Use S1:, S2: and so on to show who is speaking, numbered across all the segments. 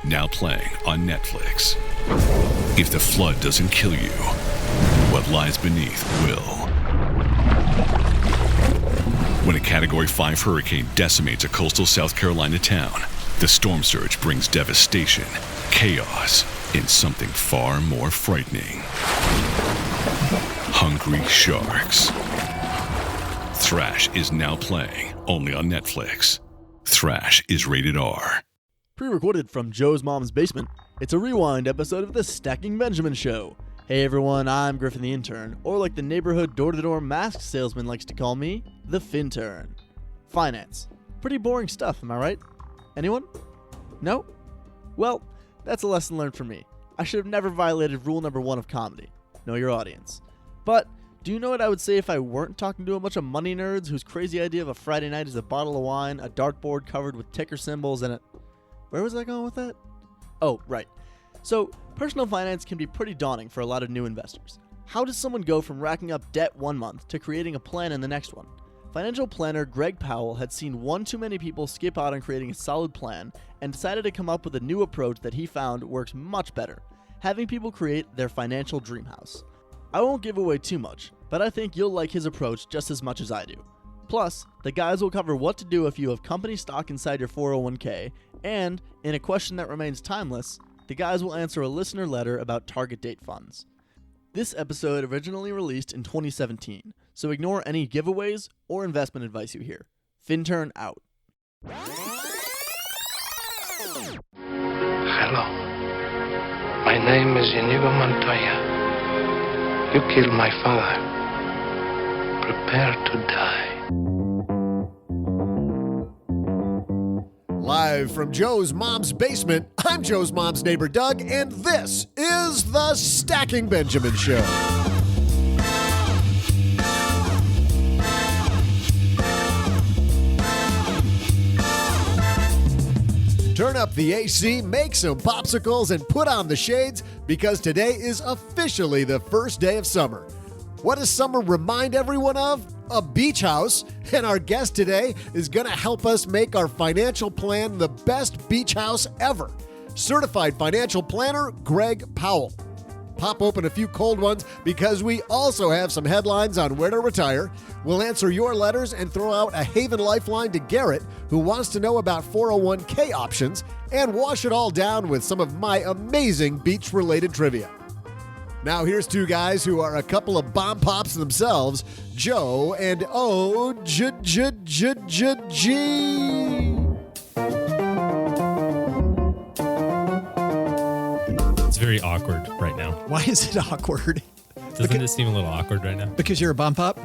S1: now playing on Netflix. If the flood doesn't kill you, what lies beneath will. When a Category 5 hurricane decimates a coastal South Carolina town, the storm surge brings devastation, chaos, and something far more frightening. Hungry Sharks. Thrash is now playing only on Netflix. Thrash is rated R.
S2: Pre-recorded from Joe's mom's basement, it's a rewind episode of the Stacking Benjamin Show. Hey everyone, I'm Griffin the Intern, or like the neighborhood door-to-door mask salesman likes to call me, the Fintern. Finance. Pretty boring stuff, am I right? Anyone? No? Well, that's a lesson learned for me. I should have never violated rule number 1 of comedy. Know your audience. But, do you know what I would say if I weren't talking to a bunch of money nerds whose crazy idea of a Friday night is a bottle of wine, a dartboard covered with ticker symbols, and a... Where was I going with that? Oh, right. So, personal finance can be pretty daunting for a lot of new investors. How does someone go from racking up debt one month to creating a plan in the next one? Financial planner Greg Powell had seen one too many people skip out on creating a solid plan and decided to come up with a new approach that he found works much better, having people create their financial dream house. I won't give away too much, but I think you'll like his approach just as much as I do. Plus, the guys will cover what to do if you have company stock inside your 401k, and, in a question that remains timeless, the guys will answer a listener letter about target date funds. This episode originally released in 2017, so ignore any giveaways or investment advice you hear. Fintern out.
S3: Hello. My name is Inigo Montoya. You killed my father. Prepare to die.
S4: Live from Joe's mom's basement, I'm Joe's mom's neighbor Doug, and this is the Stacking Benjamin Show. Turn up the AC, make some popsicles, and put on the shades because today is officially the first day of summer. What does summer remind everyone of? A beach house. And our guest today is going to help us make our financial plan the best beach house ever. Certified financial planner, Greg Powell. Pop open a few cold ones because we also have some headlines on where to retire. We'll answer your letters and throw out a Haven Lifeline to Garrett, who wants to know about 401k options, and wash it all down with some of my amazing beach-related trivia. Now here's two guys who are a couple of bomb pops themselves, Joe and O-G.
S5: It's very awkward right now.
S6: Why is it awkward?
S5: Doesn't it seem a little awkward right now?
S6: Because you're a bomb pop?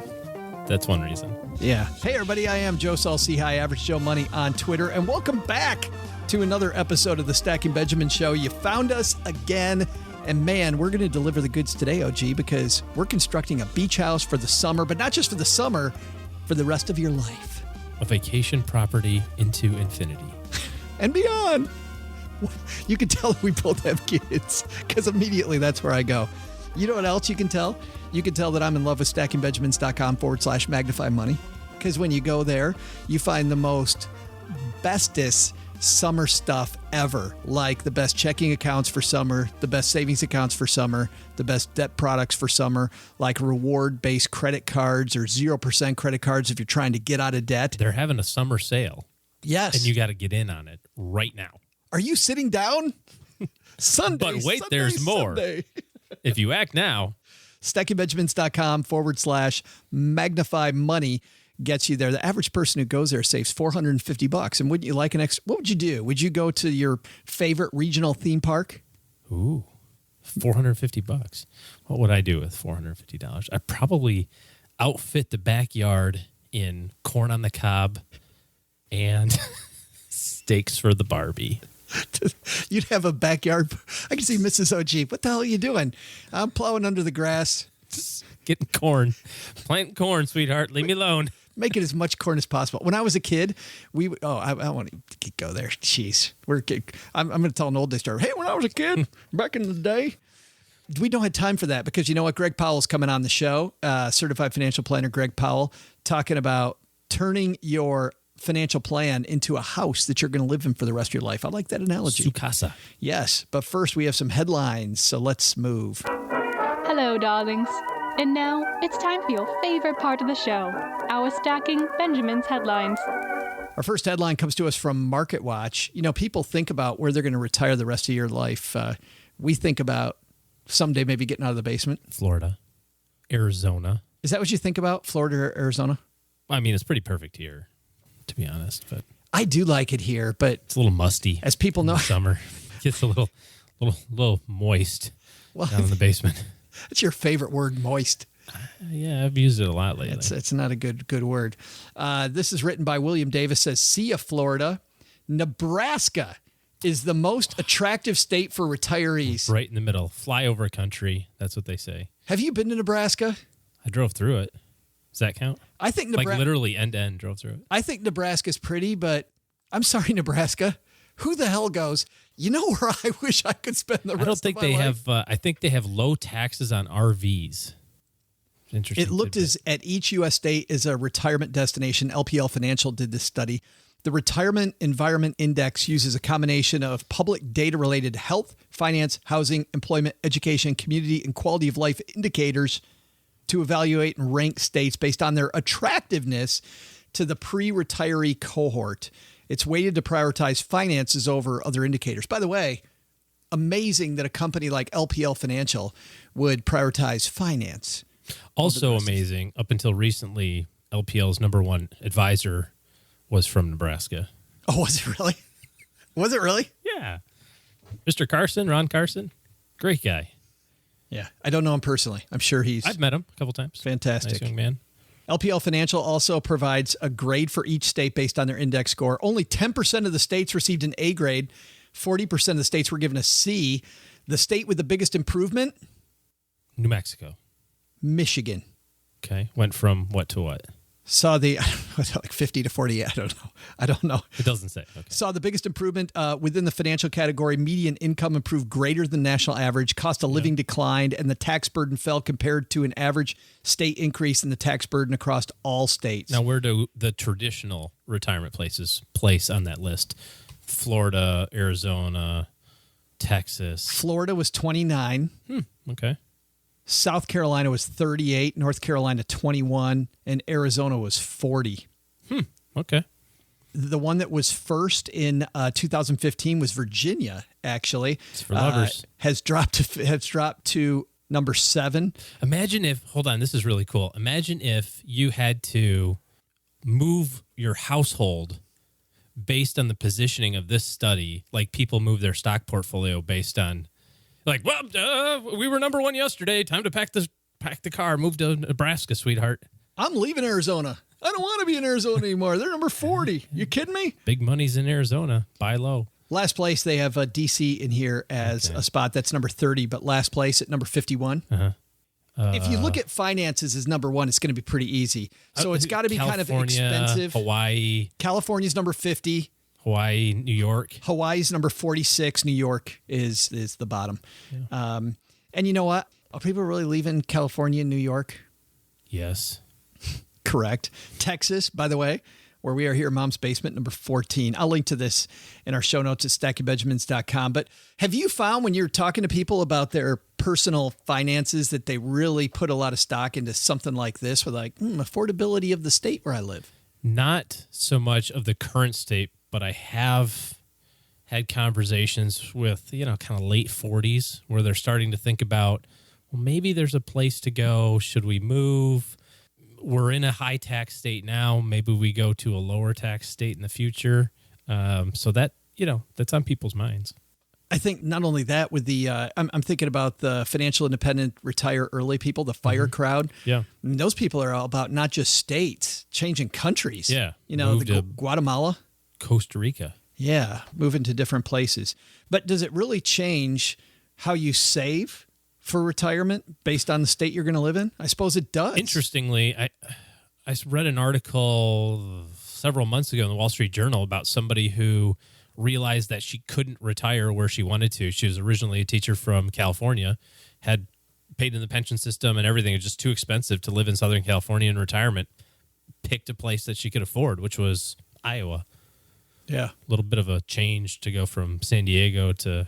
S5: That's one reason.
S6: Yeah. Hey, everybody. I am Joe Saul-C. High Average Joe Money on Twitter. And welcome back to another episode of the Stacking Benjamin Show. You found us again. And man, we're going to deliver the goods today, OG, because we're constructing a beach house for the summer, but not just for the summer, for the rest of your life.
S5: A vacation property into infinity.
S6: And beyond. You can tell we both have kids because immediately that's where I go. You know what else you can tell? You can tell that I'm in love with stackingbenjamins.com/magnify money, because when you go there, you find the most bestest summer stuff ever, like the best checking accounts for summer, the best savings accounts for summer, the best debt products for summer, like reward-based credit cards or 0% credit cards if you're trying to get out of debt.
S5: They're having a summer sale.
S6: Yes.
S5: And you got to get in on it right now.
S6: Are you sitting down? Sunday.
S5: But wait, there's more. If you act now.
S6: stackingbenjamins.com/magnify money gets you there. The average person who goes there saves $450. And wouldn't you like an extra? What would you do? Would you go to your favorite regional theme park?
S5: Ooh, $450. What would I do with $450? I'd probably outfit the backyard in corn on the cob and steaks for the Barbie.
S6: You'd have a backyard. I can see Mrs. OG. What the hell are you doing? I'm plowing under the grass.
S5: Getting corn. Planting corn, sweetheart. Leave me alone.
S6: Make it as much corn as possible. When I was a kid, I want to go there. Jeez. I'm going to tell an old day story. Hey, when I was a kid, back in the day. We don't have time for that because you know what? Greg Powell's coming on the show. Certified financial planner Greg Powell, talking about turning your financial plan into a house that you're going to live in for the rest of your life. I like that analogy.
S5: Sukasa.
S6: Yes, but first we have some headlines, so let's move.
S7: Hello, darlings. And now it's time for your favorite part of the show, our Stacking Benjamin's headlines.
S6: Our first headline comes to us from MarketWatch. You know, people think about where they're going to retire the rest of your life. We think about someday maybe getting out of the basement.
S5: Florida. Arizona.
S6: Is that what you think about, Florida or Arizona?
S5: I mean, it's pretty perfect here, to be honest. But
S6: I do like it here, but
S5: it's a little musty.
S6: as people know,
S5: in the summer it gets a little moist
S6: well,
S5: down in the basement.
S6: it's your favorite word, moist.
S5: Yeah, I've used it a lot lately.
S6: It's not a good word. This is written by William Davis. Says, "See ya, Florida. Nebraska is the most attractive state for retirees."
S5: Right in the middle, flyover country. That's what they say.
S6: Have you been to Nebraska?
S5: I drove through it. Does that count?
S6: I think
S5: Like literally end to end drove through it.
S6: I think Nebraska's pretty, but I'm sorry, Nebraska. Who the hell goes, you know where I wish I could spend the rest
S5: I don't think
S6: of my
S5: they
S6: life?
S5: have. I think they have low taxes on RVs. Interesting.
S6: It looked
S5: tidbit.
S6: as at each U.S. state is a retirement destination. LPL Financial did this study. The Retirement Environment Index uses a combination of public data related to health, finance, housing, employment, education, community, and quality of life indicators to evaluate and rank states based on their attractiveness to the pre-retiree cohort. It's weighted to prioritize finances over other indicators. By the way, amazing that a company like LPL Financial would prioritize finance.
S5: Also amazing. Up until recently, LPL's number one advisor was from Nebraska.
S6: Oh, was it really? Was it really?
S5: Yeah, Mr. Carson, Ron Carson, great guy.
S6: Yeah. I don't know him personally. I'm sure he's
S5: I've met him a couple times.
S6: fantastic.
S5: Nice young man.
S6: LPL Financial also provides a grade for each state based on their index score. Only 10% of the states received an A grade. 40% of the states were given a C. The state with the biggest improvement?
S5: New Mexico.
S6: Michigan.
S5: Okay. Went from what to what?
S6: Saw the like 50 to 48. I don't know.
S5: It doesn't say. Okay.
S6: Saw the biggest improvement within the financial category. Median income improved greater than national average. Cost of living declined, and the tax burden fell compared to an average state increase in the tax burden across all states.
S5: Now, where do the traditional retirement places place on that list? Florida, Arizona, Texas.
S6: Florida was 29.
S5: Okay.
S6: South Carolina was 38, North Carolina 21, and Arizona was 40.
S5: Okay.
S6: The one that was first in 2015 was Virginia, actually.
S5: It's for lovers.
S6: Has dropped to number 7.
S5: Imagine if, hold on, this is really cool. Imagine if you had to move your household based on the positioning of this study, like people move their stock portfolio based on, like, well, we were number one yesterday. Time to pack the car, move to Nebraska, sweetheart.
S6: I'm leaving Arizona. I don't want to be in Arizona anymore. They're number 40. You kidding me?
S5: Big money's in Arizona. Buy low.
S6: Last place, they have DC in here as a spot. That's number 30, but last place at number 51. If you look at finances as number 1, it's going to be pretty easy. So it's got to be kind of expensive.
S5: Hawaii.
S6: California's number 50.
S5: Hawaii, New York.
S6: Hawaii's number 46. New York is the bottom. Yeah. And you know what? Are people really leaving California and New York?
S5: Yes.
S6: Correct. Texas, by the way, where we are here, Mom's Basement, number 14. I'll link to this in our show notes at stackingbenjamins.com. But have you found when you're talking to people about their personal finances that they really put a lot of stock into something like this with like affordability of the state where I live?
S5: Not so much of the current state, but I have had conversations with, kind of late 40s where they're starting to think about, well, maybe there's a place to go. Should we move? We're in a high tax state now. Maybe we go to a lower tax state in the future. So that, that's on people's minds.
S6: I think not only that with the, I'm thinking about the financial independent retire early people, the FIRE crowd.
S5: Yeah.
S6: And those people are all about not just states, changing countries.
S5: Yeah.
S6: Move to Guatemala.
S5: Costa Rica.
S6: Yeah, moving to different places. But does it really change how you save for retirement based on the state you're going to live in? I suppose it does.
S5: Interestingly, I read an article several months ago in the Wall Street Journal about somebody who realized that she couldn't retire where she wanted to. She was originally a teacher from California, had paid in the pension system and everything. It was just too expensive to live in Southern California in retirement. Picked a place that she could afford, which was Iowa.
S6: Yeah.
S5: A little bit of a change to go from San Diego to,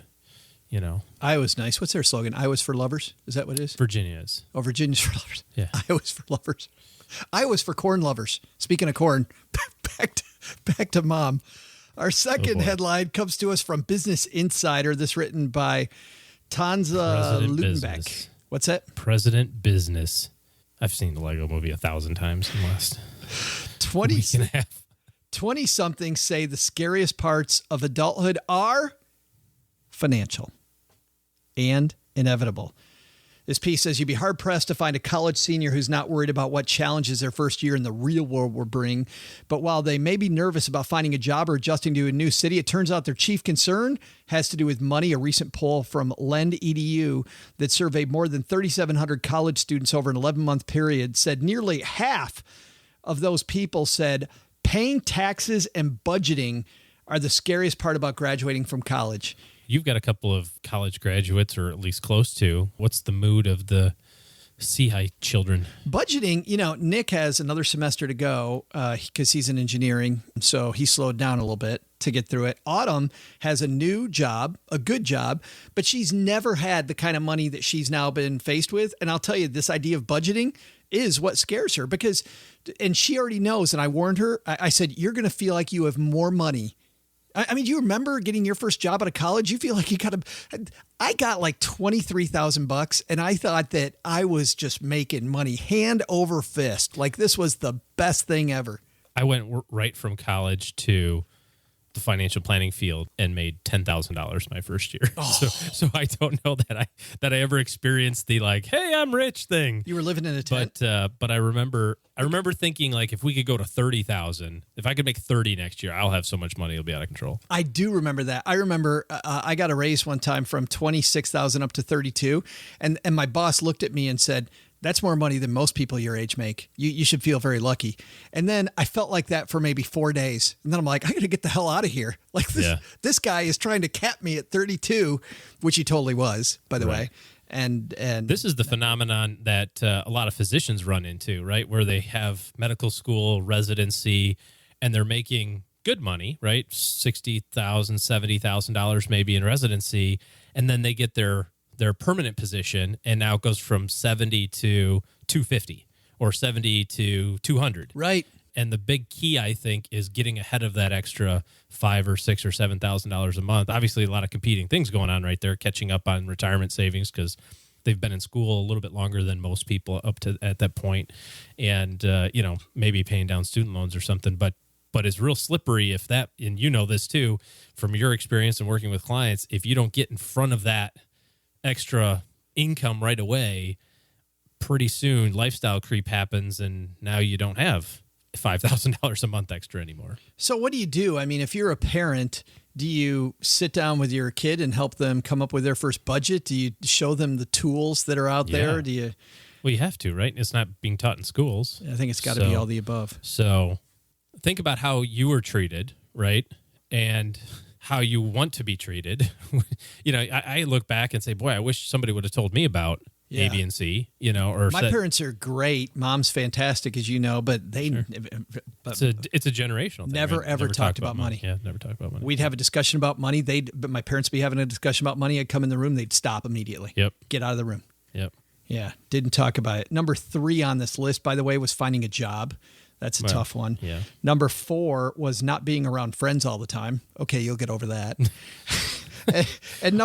S6: Iowa's nice. What's their slogan? Iowa's for lovers? Is that what it is?
S5: Virginia is.
S6: Oh, Virginia's for lovers.
S5: Yeah.
S6: Iowa's for lovers. Iowa's for corn lovers. Speaking of corn, back to Mom. Our second headline comes to us from Business Insider. This written by Tanza
S5: President
S6: Lutenbeck.
S5: Business.
S6: What's that?
S5: President Business. I've seen the Lego movie 1,000 times in the last
S6: 20
S5: week and a half.
S6: 20-somethings say the scariest parts of adulthood are financial and inevitable. This piece says you'd be hard-pressed to find a college senior who's not worried about what challenges their first year in the real world will bring. But while they may be nervous about finding a job or adjusting to a new city, it turns out their chief concern has to do with money. A recent poll from Lend.edu that surveyed more than 3,700 college students over an 11-month period said nearly half of those people said paying taxes and budgeting are the scariest part about graduating from college.
S5: You've got a couple of college graduates, or at least close to. What's the mood of the Seahigh children?
S6: Budgeting, Nick has another semester to go because he's in engineering, so he slowed down a little bit to get through it. Autumn has a new job, a good job, but she's never had the kind of money that she's now been faced with. And I'll tell you, this idea of budgeting is what scares her because, and she already knows, and I warned her, I said, you're going to feel like you have more money. I mean, do you remember getting your first job out of college? You feel like you I got like $23,000 and I thought that I was just making money hand over fist. Like this was the best thing ever.
S5: I went right from college to the financial planning field and made $10,000 my first year. Oh. So I don't know that I ever experienced the like, hey, I'm rich thing.
S6: You were living in a tent.
S5: But I remember thinking like if we could go to 30,000, if I could make 30 next year, I'll have so much money it'll be out of control.
S6: I do remember that. I remember I got a raise one time from 26,000 up to 32, and my boss looked at me and said, "That's more money than most people your age make. You should feel very lucky." And then I felt like that for maybe 4 days. And then I'm like, I got to get the hell out of here. Like this guy is trying to cap me at 32, which he totally was, by the way. And
S5: this is the phenomenon that a lot of physicians run into, right? Where they have medical school residency and they're making good money, right? $60,000, $70,000 maybe in residency. And then they get their permanent position, and now it goes from 70 to 250 or 70 to 200.
S6: Right.
S5: And the big key, I think, is getting ahead of that extra $5,000 or $6,000 or $7,000 a month. Obviously, a lot of competing things going on right there, catching up on retirement savings because they've been in school a little bit longer than most people up to at that point, and maybe paying down student loans or something. But it's real slippery if that, and you know this too from your experience and working with clients. If you don't get in front of that extra income right away, pretty soon lifestyle creep happens, and now you don't have $5,000 a month extra anymore.
S6: So what do you do? I mean, if you're a parent, do you sit down with your kid and help them come up with their first budget? Do you show them the tools that are out there? Do you?
S5: Well, you have to, right? It's not being taught in schools.
S6: I think it's got to be all the above.
S5: So think about how you were treated, right? And how you want to be treated. I look back and say, boy, I wish somebody would have told me about A, B, and C, or
S6: my parents are great. Mom's fantastic, as you know, but they,
S5: it's a generational thing.
S6: Never,
S5: right?
S6: ever talked about money.
S5: Yeah. Never talked about money.
S6: We'd have a discussion about money. But my parents would be having a discussion about money. I'd come in the room. They'd stop immediately.
S5: Yep.
S6: Get out of the room.
S5: Yep.
S6: Yeah. Didn't talk about it. Number 3 on this list, by the way, was finding a job. That's a tough one.
S5: Yeah.
S6: Number 4 was not being around friends all the time. Okay, you'll get over that.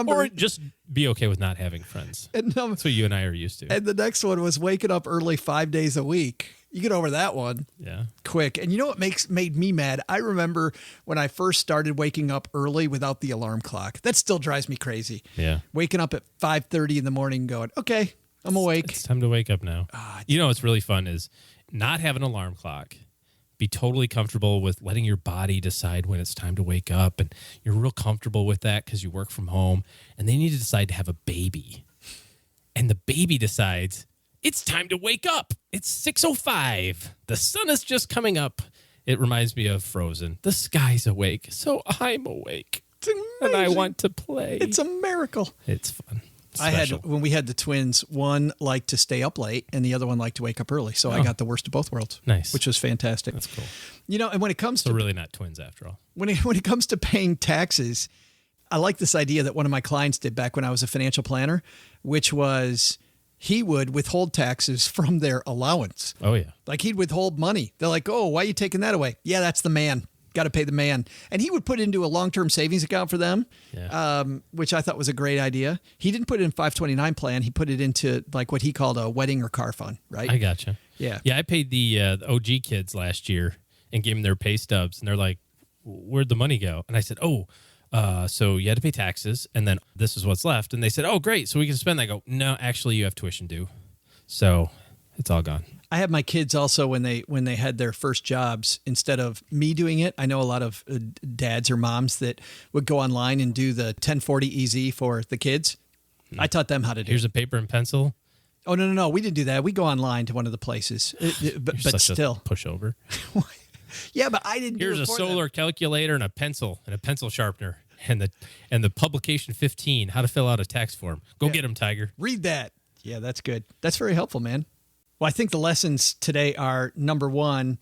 S5: Or just be okay with not having friends. That's what you and I are used to.
S6: And the next one was waking up early 5 days a week. You get over that one.
S5: Yeah.
S6: Quick. And you know what made me mad? I remember when I first started waking up early without the alarm clock. That still drives me crazy.
S5: Yeah.
S6: Waking up at 5:30 in the morning going, okay, I'm awake.
S5: It's time to wake up now. What's really fun is not have an alarm clock. Be totally comfortable with letting your body decide when it's time to wake up, and you're real comfortable with that because you work from home. And then you need to decide to have a baby, and the baby decides it's time to wake up. It's 6:05. The sun is just coming up. It reminds me of Frozen. The sky's awake, so I'm awake, and I want to play.
S6: It's a miracle.
S5: It's fun. Special.
S6: when we had the twins, one liked to stay up late and the other one liked to wake up early. So I got the worst of both worlds.
S5: Nice.
S6: Which was fantastic.
S5: That's cool.
S6: And when it comes
S5: So
S6: to
S5: really not twins after all.
S6: when it comes to paying taxes, I like this idea that one of my clients did back when I was a financial planner, which was he would withhold taxes from their allowance.
S5: Oh, yeah.
S6: Like he'd withhold money. They're like, oh, why are you taking that away? Yeah, that's the man. Got to pay the man. And he would put it into a long-term savings account for them, which I thought was a great idea. He didn't put it in 529 plan. He put it into like what he called a wedding or car fund, right?
S5: I gotcha.
S6: Yeah.
S5: Yeah, I paid the OG kids last year and gave them their pay stubs. And they're like, where'd the money go? And I said, so you had to pay taxes, and then this is what's left. And they said, oh, great, so we can spend that. I go, no, actually, you have tuition due. So it's all gone.
S6: I have my kids also when they had their first jobs, instead of me doing it, I know a lot of dads or moms that would go online and do the 1040 EZ for the kids. I taught them how to do
S5: Here's
S6: it.
S5: a paper and pencil.
S6: Oh, no. We didn't do that. We go online to one of the places. But still.
S5: Pushover.
S6: Yeah, but I didn't
S5: Here's
S6: do it
S5: a
S6: for
S5: solar calculator and a pencil sharpener and the publication 15, how to fill out a tax form. Go get them, Tiger.
S6: Read that. Yeah, that's good. That's very helpful, man. Well, I think the lessons today are, number one,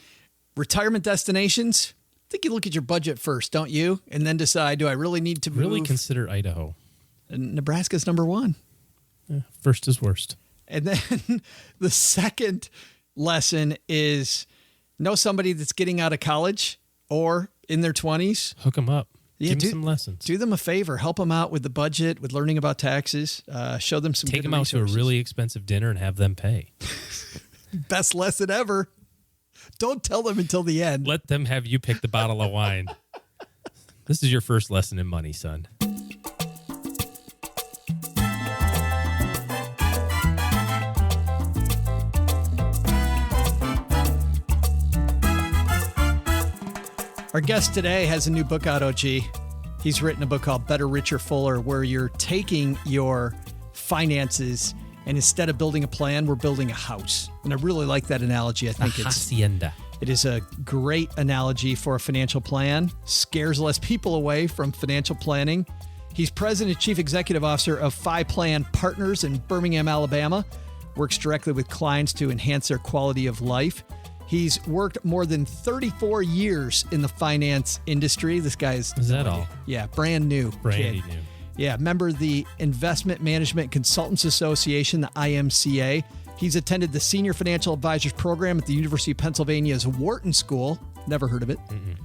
S6: retirement destinations. I think you look at your budget first, don't you? And then decide, do I really need to move?
S5: Really consider Idaho.
S6: And Nebraska's number one.
S5: Yeah, first is worst.
S6: And then the second lesson is know somebody that's getting out of college or in their 20s.
S5: Hook them up.
S6: Yeah,
S5: Give them some lessons.
S6: Do them a favor. Help them out with the budget, with learning about taxes. Show them some
S5: Take
S6: good
S5: them out
S6: resources.
S5: to a really expensive dinner and have them pay.
S6: Best lesson ever. Don't tell them until the end.
S5: Let them have you pick the bottle of wine. This is your first lesson in money, son.
S6: Our guest today has a new book out, OG. He's written a book called Better, Richer, Fuller, where you're taking your finances and instead of building a plan, we're building a house. And I really like that analogy. I think
S5: Hacienda.
S6: it is a great analogy for a financial plan. Scares less people away from financial planning. He's president and chief executive officer of Phi Plan Partners in Birmingham, Alabama. Works directly with clients to enhance their quality of life. He's worked more than 34 years in the finance industry. This guy is
S5: that all?
S6: Yeah, brand new.
S5: Brandy
S6: kid.
S5: new.
S6: Yeah, member of the Investment Management Consultants Association, the IMCA. He's attended the Senior Financial Advisors Program at the University of Pennsylvania's Wharton School. Never heard of it.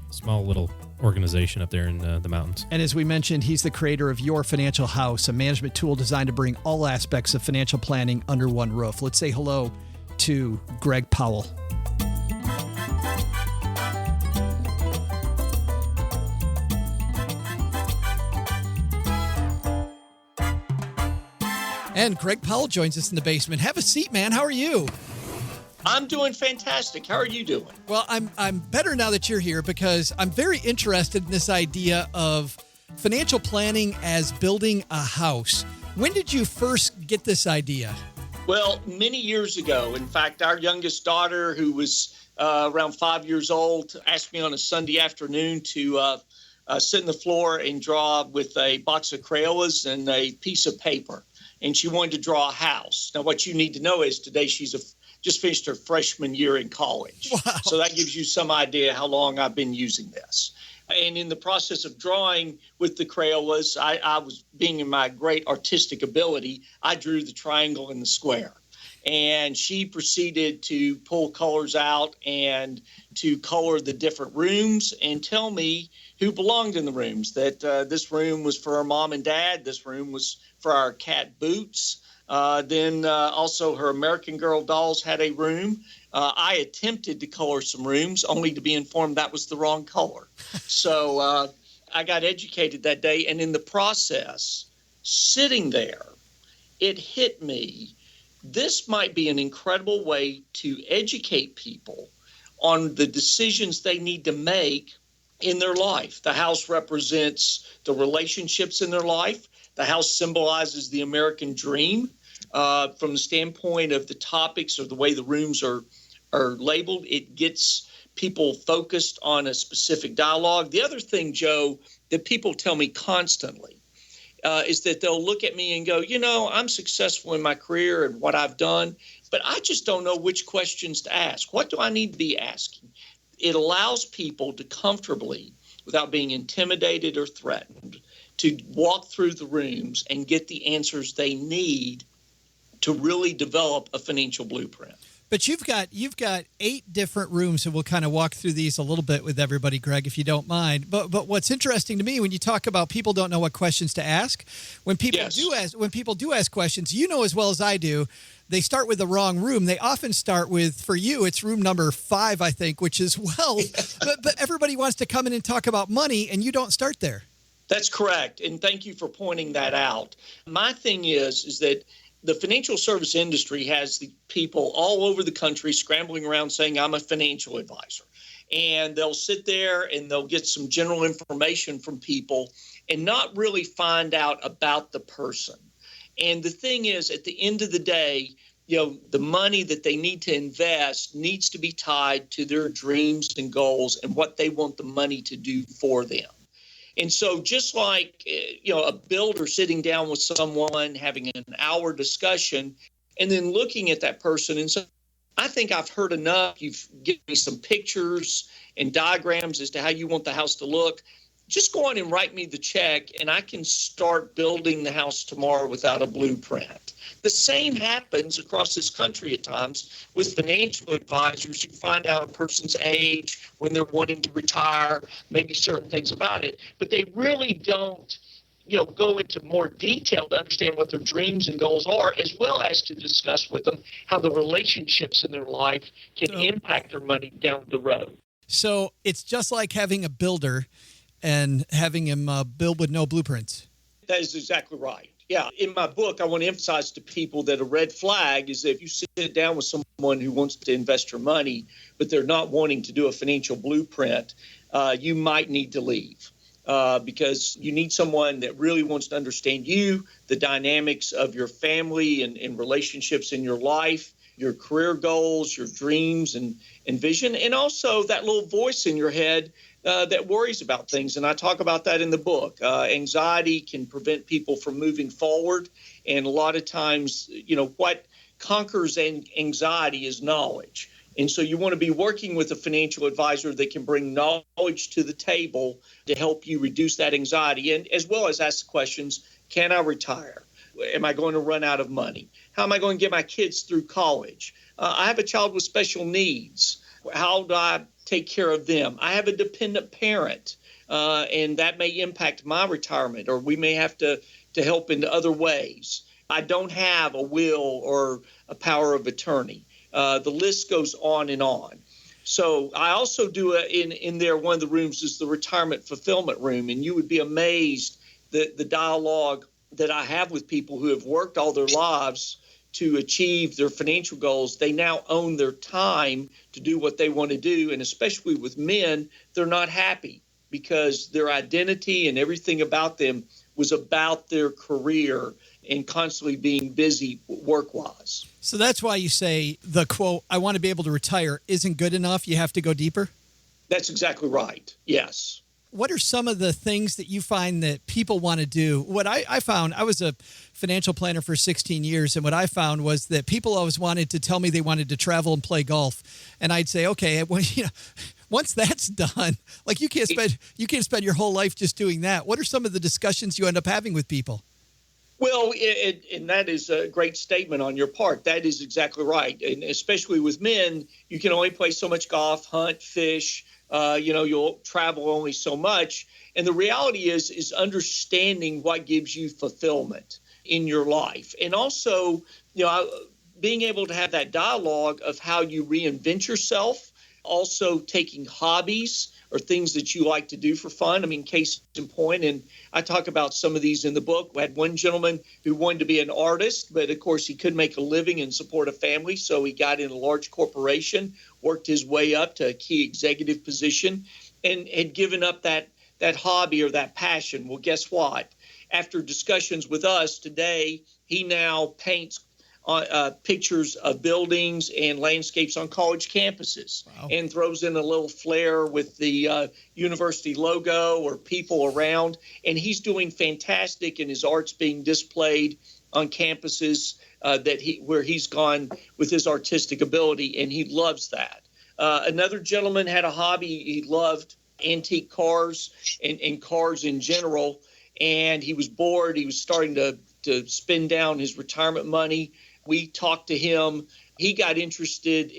S5: Small little organization up there in the mountains.
S6: And as we mentioned, he's the creator of Your Financial House, a management tool designed to bring all aspects of financial planning under one roof. Let's say hello to Greg Powell. And Greg Powell joins us in the basement. Have a seat, man. How are you?
S8: I'm doing fantastic. How are you doing?
S6: Well, I'm better now that you're here because I'm very interested in this idea of financial planning as building a house. When did you first get this idea?
S8: Well, many years ago. In fact, our youngest daughter, who was around 5 years old, asked me on a Sunday afternoon to sit on the floor and draw with a box of Crayolas and a piece of paper. And she wanted to draw a house. Now, what you need to know is today she's just finished her freshman year in college.
S6: Wow.
S8: So that gives you some idea how long I've been using this. And in the process of drawing with the Crayolas, I was being in my great artistic ability, I drew the triangle and the square. And she proceeded to pull colors out and to color the different rooms and tell me who belonged in the rooms, that this room was for her mom and dad, this room was for our cat Boots. Then also her American Girl dolls had a room. I attempted to color some rooms only to be informed that was the wrong color. So I got educated that day. And in the process, sitting there, it hit me. This might be an incredible way to educate people on the decisions they need to make in their life. The house represents the relationships in their life. The house symbolizes the American dream from the standpoint of the topics or the way the rooms are labeled. It gets people focused on a specific dialogue. The other thing, Joe, that people tell me constantly, is that they'll look at me and go, I'm successful in my career and what I've done, but I just don't know which questions to ask. What do I need to be asking? It allows people to comfortably, without being intimidated or threatened, to walk through the rooms and get the answers they need to really develop a financial blueprint.
S6: But you've got 8 different rooms, and we'll kind of walk through these a little bit with everybody, Greg, if you don't mind. But what's interesting to me when you talk about people don't know what questions to ask, when people do ask questions, as well as I do, they start with the wrong room. They often start with, for you, it's room number 5, I think, which is wealth. but everybody wants to come in and talk about money, and you don't start there.
S8: That's correct, and thank you for pointing that out. My thing is that the financial service industry has the people all over the country scrambling around saying, I'm a financial advisor. And they'll sit there and they'll get some general information from people and not really find out about the person. And the thing is, at the end of the day, the money that they need to invest needs to be tied to their dreams and goals and what they want the money to do for them. And so just like, a builder sitting down with someone, having an hour discussion, and then looking at that person and saying, I think I've heard enough. You've given me some pictures and diagrams as to how you want the house to look. Just go on and write me the check, and I can start building the house tomorrow without a blueprint. The same happens across this country at times with financial advisors. You find out a person's age, when they're wanting to retire, maybe certain things about it, but they really don't go into more detail to understand what their dreams and goals are, as well as to discuss with them how the relationships in their life can impact their money down the road.
S6: So it's just like having a builder and having him build with no blueprints.
S8: That is exactly right. Yeah. In my book, I want to emphasize to people that a red flag is that if you sit down with someone who wants to invest your money, but they're not wanting to do a financial blueprint, you might need to leave because you need someone that really wants to understand you, the dynamics of your family and relationships in your life, your career goals, your dreams and vision, and also that little voice in your head that worries about things. And I talk about that in the book. Anxiety can prevent people from moving forward. And a lot of times, what conquers anxiety is knowledge. And so you want to be working with a financial advisor that can bring knowledge to the table to help you reduce that anxiety, and as well as ask the questions, can I retire? Am I going to run out of money? How am I going to get my kids through college? I have a child with special needs. How do I take care of them? I have a dependent parent, and that may impact my retirement, or we may have to help in other ways. I don't have a will or a power of attorney. The list goes on and on. So I also do in there, one of the rooms is the retirement fulfillment room, and you would be amazed that the dialogue that I have with people who have worked all their lives to achieve their financial goals. They now own their time to do what they want to do. And especially with men, they're not happy because their identity and everything about them was about their career and constantly being busy work-wise.
S6: So that's why you say the quote, I want to be able to retire, isn't good enough. You have to go deeper?
S8: That's exactly right. Yes.
S6: What are some of the things that you find that people want to do? What I found, I was a financial planner for 16 years, and what I found was that people always wanted to tell me they wanted to travel and play golf. And I'd say, okay, well, once that's done, like you can't spend your whole life just doing that. What are some of the discussions you end up having with people?
S8: Well, and that is a great statement on your part. That is exactly right. And especially with men, you can only play so much golf, hunt, fish. You'll travel only so much. And the reality is understanding what gives you fulfillment in your life. And also, being able to have that dialogue of how you reinvent yourself, also taking hobbies or things that you like to do for fun. I mean, case in point, and I talk about some of these in the book. We had one gentleman who wanted to be an artist, but of course he couldn't make a living and support a family. So he got in a large corporation, worked his way up to a key executive position, and had given up that hobby or that passion. Well, guess what? After discussions with us today, he now paints pictures of buildings and landscapes on college campuses.
S6: Wow.
S8: And throws in a little flair with the university logo or people around. And he's doing fantastic, and his art's being displayed on campuses where he's gone with his artistic ability, and he loves that. Another gentleman had a hobby. He loved antique cars and cars in general, and he was bored. He was starting to spend down his retirement money. We talked to him. He got interested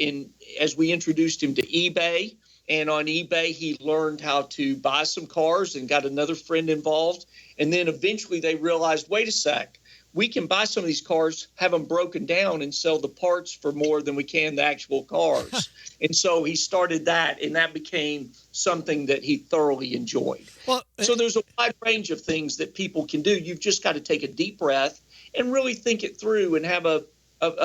S8: as we introduced him to eBay, and on eBay he learned how to buy some cars and got another friend involved. And then eventually they realized, wait a sec, we can buy some of these cars, have them broken down, and sell the parts for more than we can the actual cars. And so he started that, and that became something that he thoroughly enjoyed.
S6: Well,
S8: so there's a wide range of things that people can do. You've just got to take a deep breath and really think it through and have a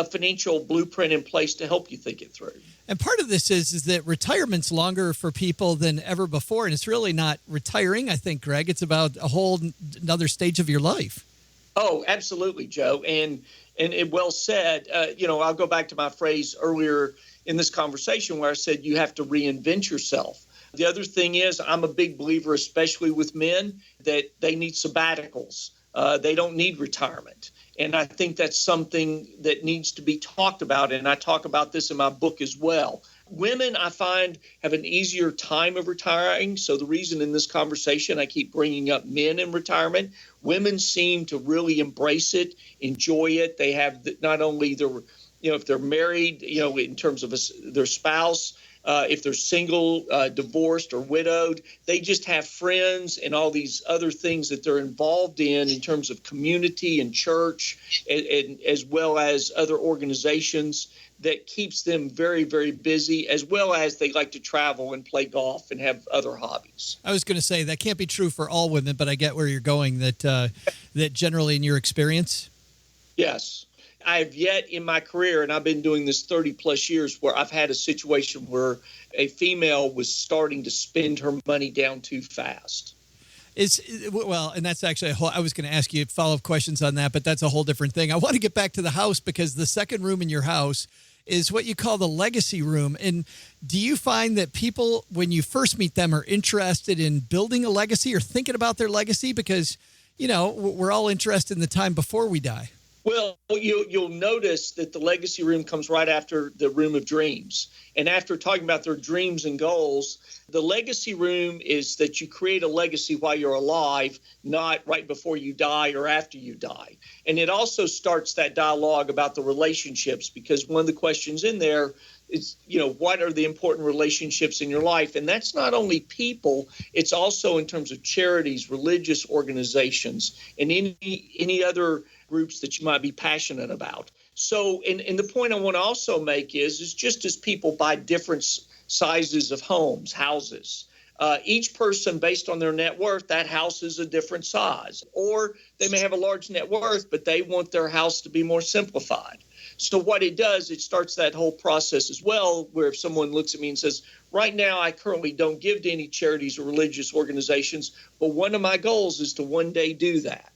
S8: financial blueprint in place to help you think it through.
S6: And part of this is that retirement's longer for people than ever before, and it's really not retiring, I think, Greg. It's about a whole another stage of your life.
S8: Oh, absolutely, Joe. And it well said. I'll go back to my phrase earlier in this conversation where I said you have to reinvent yourself. The other thing is I'm a big believer, especially with men, that they need sabbaticals. They don't need retirement. And I think that's something that needs to be talked about. And I talk about this in my book as well. Women, I find, have an easier time of retiring. So the reason in this conversation I keep bringing up men in retirement, women seem to really embrace it, enjoy it. They have not only if they're married, in terms of their spouse, if they're single, divorced, or widowed, they just have friends and all these other things that they're involved in terms of community and church, and as well as other organizations that keeps them very, very busy, as well as they like to travel and play golf and have other hobbies.
S6: I was going to say that can't be true for all women, but I get where you're going, that generally in your experience.
S8: Yes. I've yet in my career, and I've been doing this 30 plus years, where I've had a situation where a female was starting to spend her money down too fast.
S6: And that's actually I was going to ask you follow-up questions on that, but that's a whole different thing. I want to get back to the house, because the second room in your house is what you call the legacy room. And do you find that people, when you first meet them, are interested in building a legacy or thinking about their legacy? Because, we're all interested in the time before we die.
S8: Well, you'll notice that the legacy room comes right after the room of dreams. And after talking about their dreams and goals, the legacy room is that you create a legacy while you're alive, not right before you die or after you die. And it also starts that dialogue about the relationships, because one of the questions in there is, what are the important relationships in your life? And that's not only people, it's also in terms of charities, religious organizations, and any other groups that you might be passionate about. So, and the point I want to also make is just as people buy different sizes of houses, each person, based on their net worth, that house is a different size. Or they may have a large net worth, but they want their house to be more simplified. So what it does, it starts that whole process as well, where if someone looks at me and says, right now I currently don't give to any charities or religious organizations, but one of my goals is to one day do that.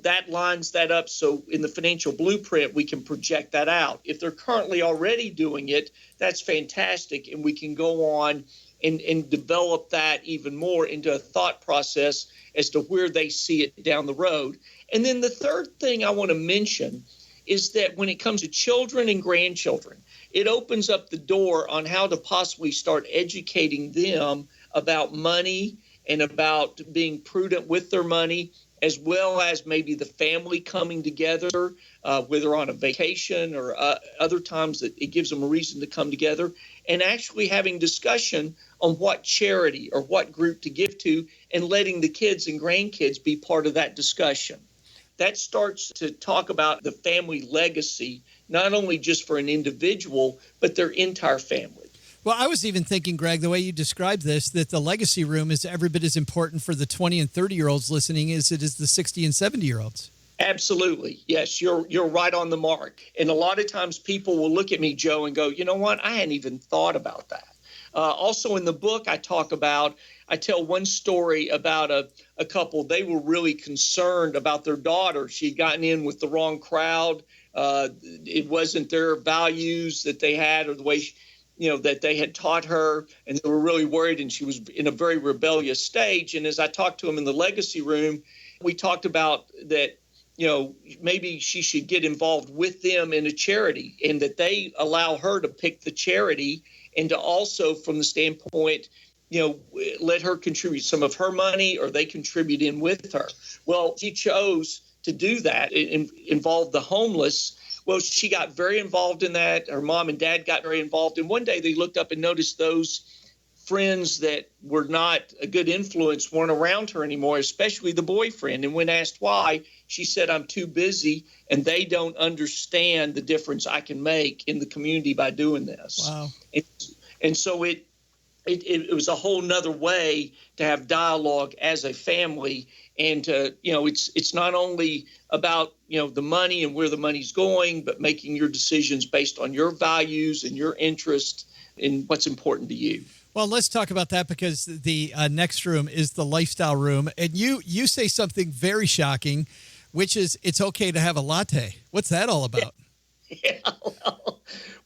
S8: That lines that up, so in the financial blueprint, we can project that out. If they're currently already doing it, that's fantastic, and we can go on and develop that even more into a thought process as to where they see it down the road. And then the third thing I want to mention is that when it comes to children and grandchildren, it opens up the door on how to possibly start educating them about money and about being prudent with their money, as well as maybe the family coming together, whether on a vacation or other times that it gives them a reason to come together, and actually having discussion on what charity or what group to give to, and letting the kids and grandkids be part of that discussion. That starts to talk about the family legacy, not only just for an individual, but their entire family.
S6: Well, I was even thinking, Greg, the way you described this, that the legacy room is every bit as important for the 20 and 30-year-olds listening as it is the 60 and 70-year-olds.
S8: Absolutely. Yes, you're right on the mark. And a lot of times people will look at me, Joe, and go, you know what? I hadn't even thought about that. Also in the book, I tell one story about a couple. They were really concerned about their daughter. She'd gotten in with the wrong crowd. It wasn't their values that they had or the way, that they had taught her. And they were really worried. And she was in a very rebellious stage. And as I talked to them in the legacy room, we talked about that, maybe she should get involved with them in a charity and that they allow her to pick the charity and to also, from the standpoint, let her contribute some of her money or they contribute in with her. Well, she chose to do that. It involved the homeless. Well, she got very involved in that. Her mom and dad got very involved. And one day they looked up and noticed those friends that were not a good influence weren't around her anymore, especially the boyfriend. And when asked why, she said, "I'm too busy and they don't understand the difference I can make in the community by doing this."
S6: Wow.
S8: And so it was a whole nother way to have dialogue as a family. And to, it's not only about, the money and where the money's going, but making your decisions based on your values and your interest in what's important to you.
S6: Well, let's talk about that because the next room is the lifestyle room. And you say something very shocking, which is it's okay to have a latte. What's that all about?
S8: Yeah,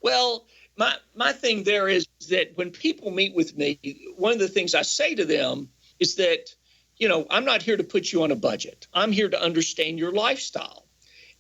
S8: well, my thing there is that when people meet with me, one of the things I say to them is that, I'm not here to put you on a budget. I'm here to understand your lifestyle.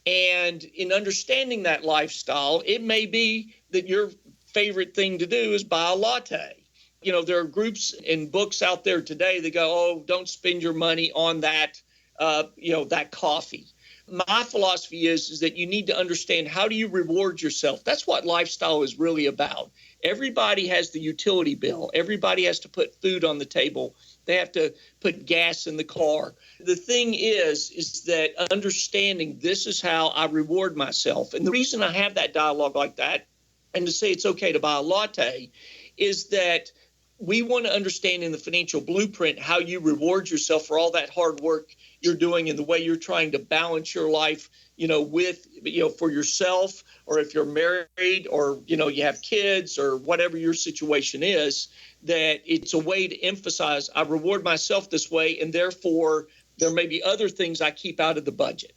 S8: And in understanding that lifestyle, it may be that your favorite thing to do is buy a latte. There are groups and books out there today that go, "Oh, don't spend your money on that, that coffee." My philosophy is that you need to understand, how do you reward yourself? That's what lifestyle is really about. Everybody has the utility bill. Everybody has to put food on the table. They have to put gas in the car. The thing is that understanding this is how I reward myself. And the reason I have that dialogue like that and to say it's okay to buy a latte is that we want to understand in the financial blueprint how you reward yourself for all that hard work you're doing and the way you're trying to balance your life, with, for yourself, or if you're married or, you have kids or whatever your situation is, that it's a way to emphasize I reward myself this way. And therefore there may be other things I keep out of the budget.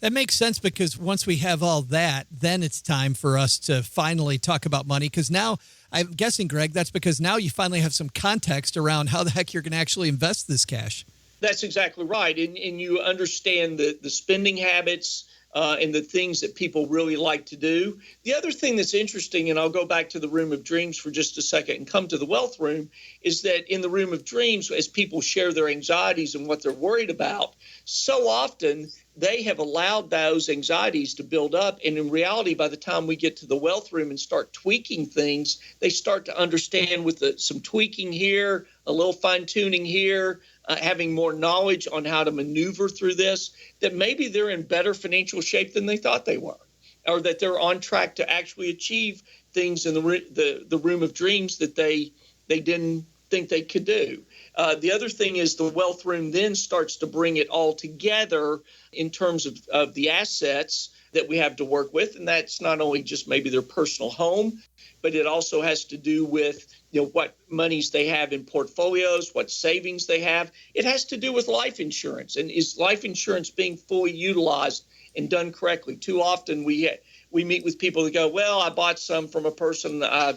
S6: That makes sense because once we have all that, then it's time for us to finally talk about money. Because now, I'm guessing, Greg, that's because now you finally have some context around how the heck you're going to actually invest this cash. That's
S8: exactly right. And you understand the spending habits and the things that people really like to do. The other thing that's interesting, and I'll go back to the Room of Dreams for just a second and come to the Wealth Room, is that in the Room of Dreams, as people share their anxieties and what they're worried about, so often they have allowed those anxieties to build up. And in reality, by the time we get to the Wealth Room and start tweaking things, they start to understand with some tweaking here, a little fine tuning here, having more knowledge on how to maneuver through this, that maybe they're in better financial shape than they thought they were, or that they're on track to actually achieve things in the Room of Dreams that they didn't think they could do. The other thing is the Wealth Room then starts to bring it all together in terms of the assets that we have to work with. And that's not only just maybe their personal home, but it also has to do with what monies they have in portfolios, what savings they have. It has to do with life insurance. And is life insurance being fully utilized and done correctly? Too often we meet with people that go, "Well, I bought some from a person I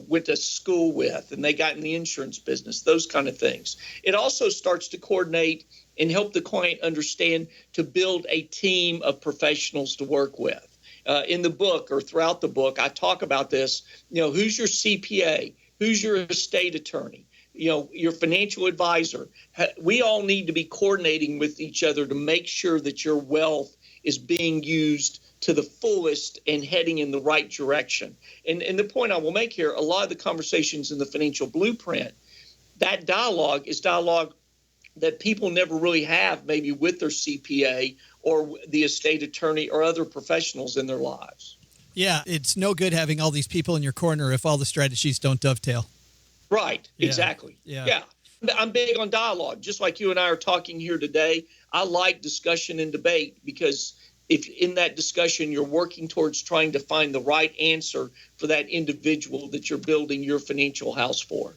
S8: went to school with, and they got in the insurance business," those kind of things. It also starts to coordinate and help the client understand to build a team of professionals to work with. In the book or throughout the book, I talk about this. Who's your CPA? Who's your estate attorney? Your financial advisor. We all need to be coordinating with each other to make sure that your wealth is being used to the fullest and heading in the right direction. And the point I will make here, a lot of the conversations in the financial blueprint, that dialogue is dialogue that people never really have maybe with their CPA or the estate attorney or other professionals in their lives.
S6: Yeah, it's no good having all these people in your corner if all the strategies don't dovetail.
S8: Right,
S6: Yeah.
S8: exactly.
S6: Yeah.
S8: I'm big on dialogue. Just like you and I are talking here today, I like discussion and debate because if in that discussion you're working towards trying to find the right answer for that individual that you're building your financial house for.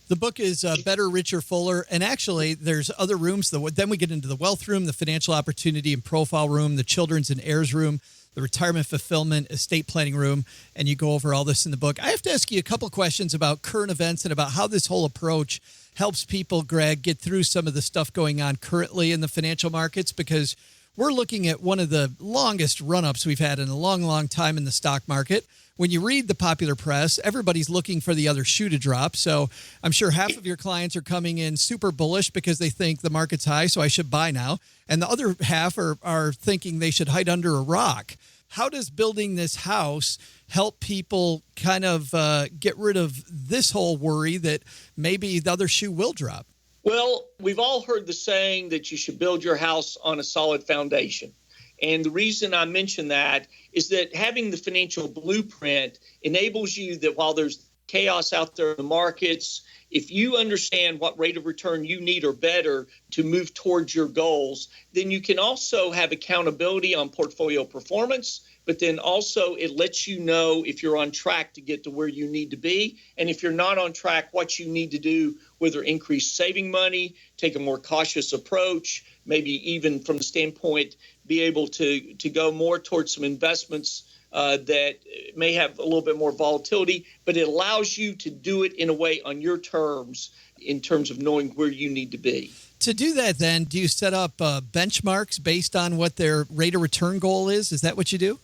S6: The book is Better, Richer, Fuller. And actually, there's other rooms. Then we get into the Wealth Room, the Financial Opportunity and Profile Room, the Children's and Heirs Room, the retirement fulfillment estate planning room, and you go over all this in the book. I have to ask you a couple questions about current events and about how this whole approach helps people, Greg, get through some of the stuff going on currently in the financial markets, because we're looking at one of the longest run-ups we've had in a long, long time in the stock market. When you read the popular press, everybody's looking for the other shoe to drop. So I'm sure half of your clients are coming in super bullish because they think the market's high, so I should buy now. And the other half are thinking they should hide under a rock. How does building this house help people kind of get rid of this whole worry that maybe the other shoe will drop?
S8: Well, we've all heard the saying that you should build your house on a solid foundation. And the reason I mention that is that having the financial blueprint enables you that while there's chaos out there in the markets, if you understand what rate of return you need or better to move towards your goals, then you can also have accountability on portfolio performance, but then also it lets you know if you're on track to get to where you need to be. And if you're not on track, what you need to do, whether increase saving money, take a more cautious approach, maybe even from the standpoint, be able to go more towards some investments that may have a little bit more volatility, but it allows you to do it in a way on your terms in terms of knowing where you need to be.
S6: To do that, then, do you set up benchmarks based on what their rate of return goal is? Is that what you do?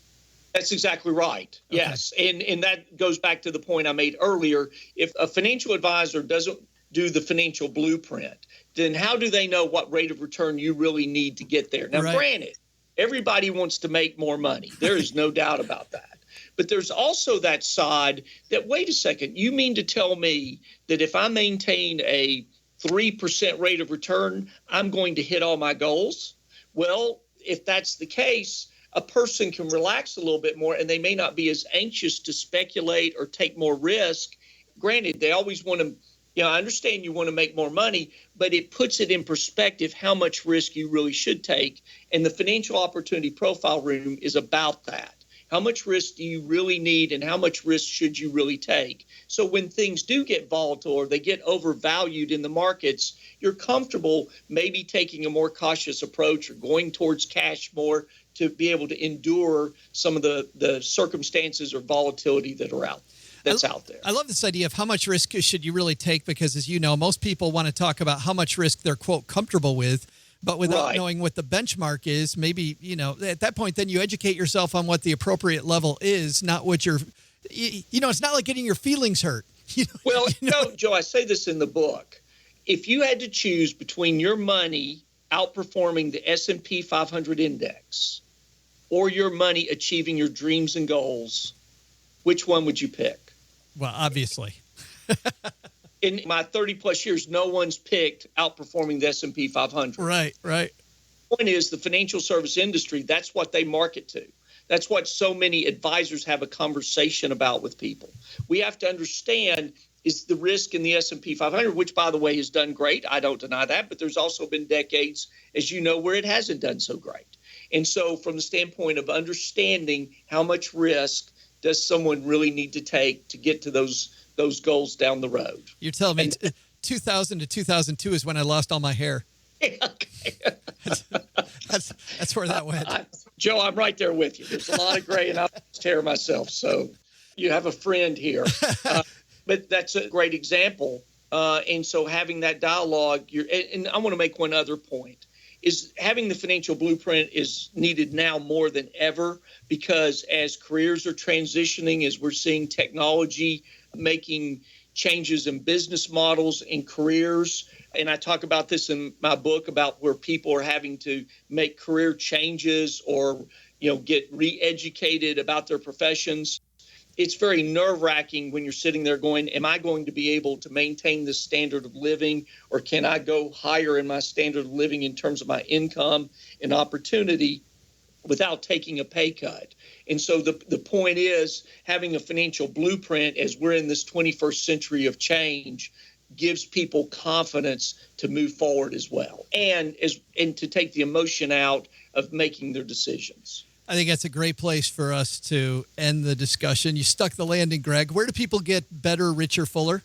S8: That's exactly right.
S6: Okay.
S8: Yes. And that goes back to the point I made earlier. If a financial advisor doesn't do the financial blueprint, then how do they know what rate of return you really need to get there? Now, Granted, everybody wants to make more money. There is no doubt about that. But there's also that side that, wait a second, you mean to tell me that if I maintain a 3% rate of return, I'm going to hit all my goals? Well, if that's the case, a person can relax a little bit more and they may not be as anxious to speculate or take more risk. Granted, they always want to, I understand you want to make more money, but it puts it in perspective how much risk you really should take. And the Financial Opportunity Profile Room is about that. How much risk do you really need and how much risk should you really take? So when things do get volatile or they get overvalued in the markets, you're comfortable maybe taking a more cautious approach or going towards cash more to be able to endure some of the circumstances or volatility that are out there.
S6: I love this idea of how much risk should you really take, because as you know, most people want to talk about how much risk they're, quote, comfortable with, but without knowing what the benchmark is. Maybe, at that point, then you educate yourself on what the appropriate level is, not what you're, it's not like getting your feelings hurt.
S8: Well, Joe, I say this in the book. If you had to choose between your money outperforming the S&P 500 index or your money achieving your dreams and goals, which one would you pick?
S6: Well, obviously.
S8: In my 30-plus years, no one's picked outperforming the S&P 500.
S6: Right.
S8: The point is the financial service industry, that's what they market to. That's what so many advisors have a conversation about with people. We have to understand is the risk in the S&P 500, which, by the way, has done great. I don't deny that. But there's also been decades, as you know, where it hasn't done so great. And so from the standpoint of understanding how much risk does someone really need to take to get to those goals down the road?
S6: You're telling me 2000 to 2002 is when I lost all my hair.
S8: Okay.
S6: That's where that went.
S8: Joe, I'm right there with you. There's a lot of gray and I lost hair myself. So you have a friend here. But that's a great example. And so having that dialogue, and I want to make one other point, is having the financial blueprint is needed now more than ever, because as careers are transitioning, as we're seeing technology making changes in business models and careers, and I talk about this in my book about where people are having to make career changes or, get re-educated about their professions. It's very nerve-wracking when you're sitting there going, am I going to be able to maintain this standard of living, or can I go higher in my standard of living in terms of my income and opportunity without taking a pay cut? And so the point is having a financial blueprint as we're in this 21st century of change gives people confidence to move forward as well and to take the emotion out of making their decisions.
S6: I think that's a great place for us to end the discussion. You stuck the landing, Greg. Where do people get Better, Richer, Fuller?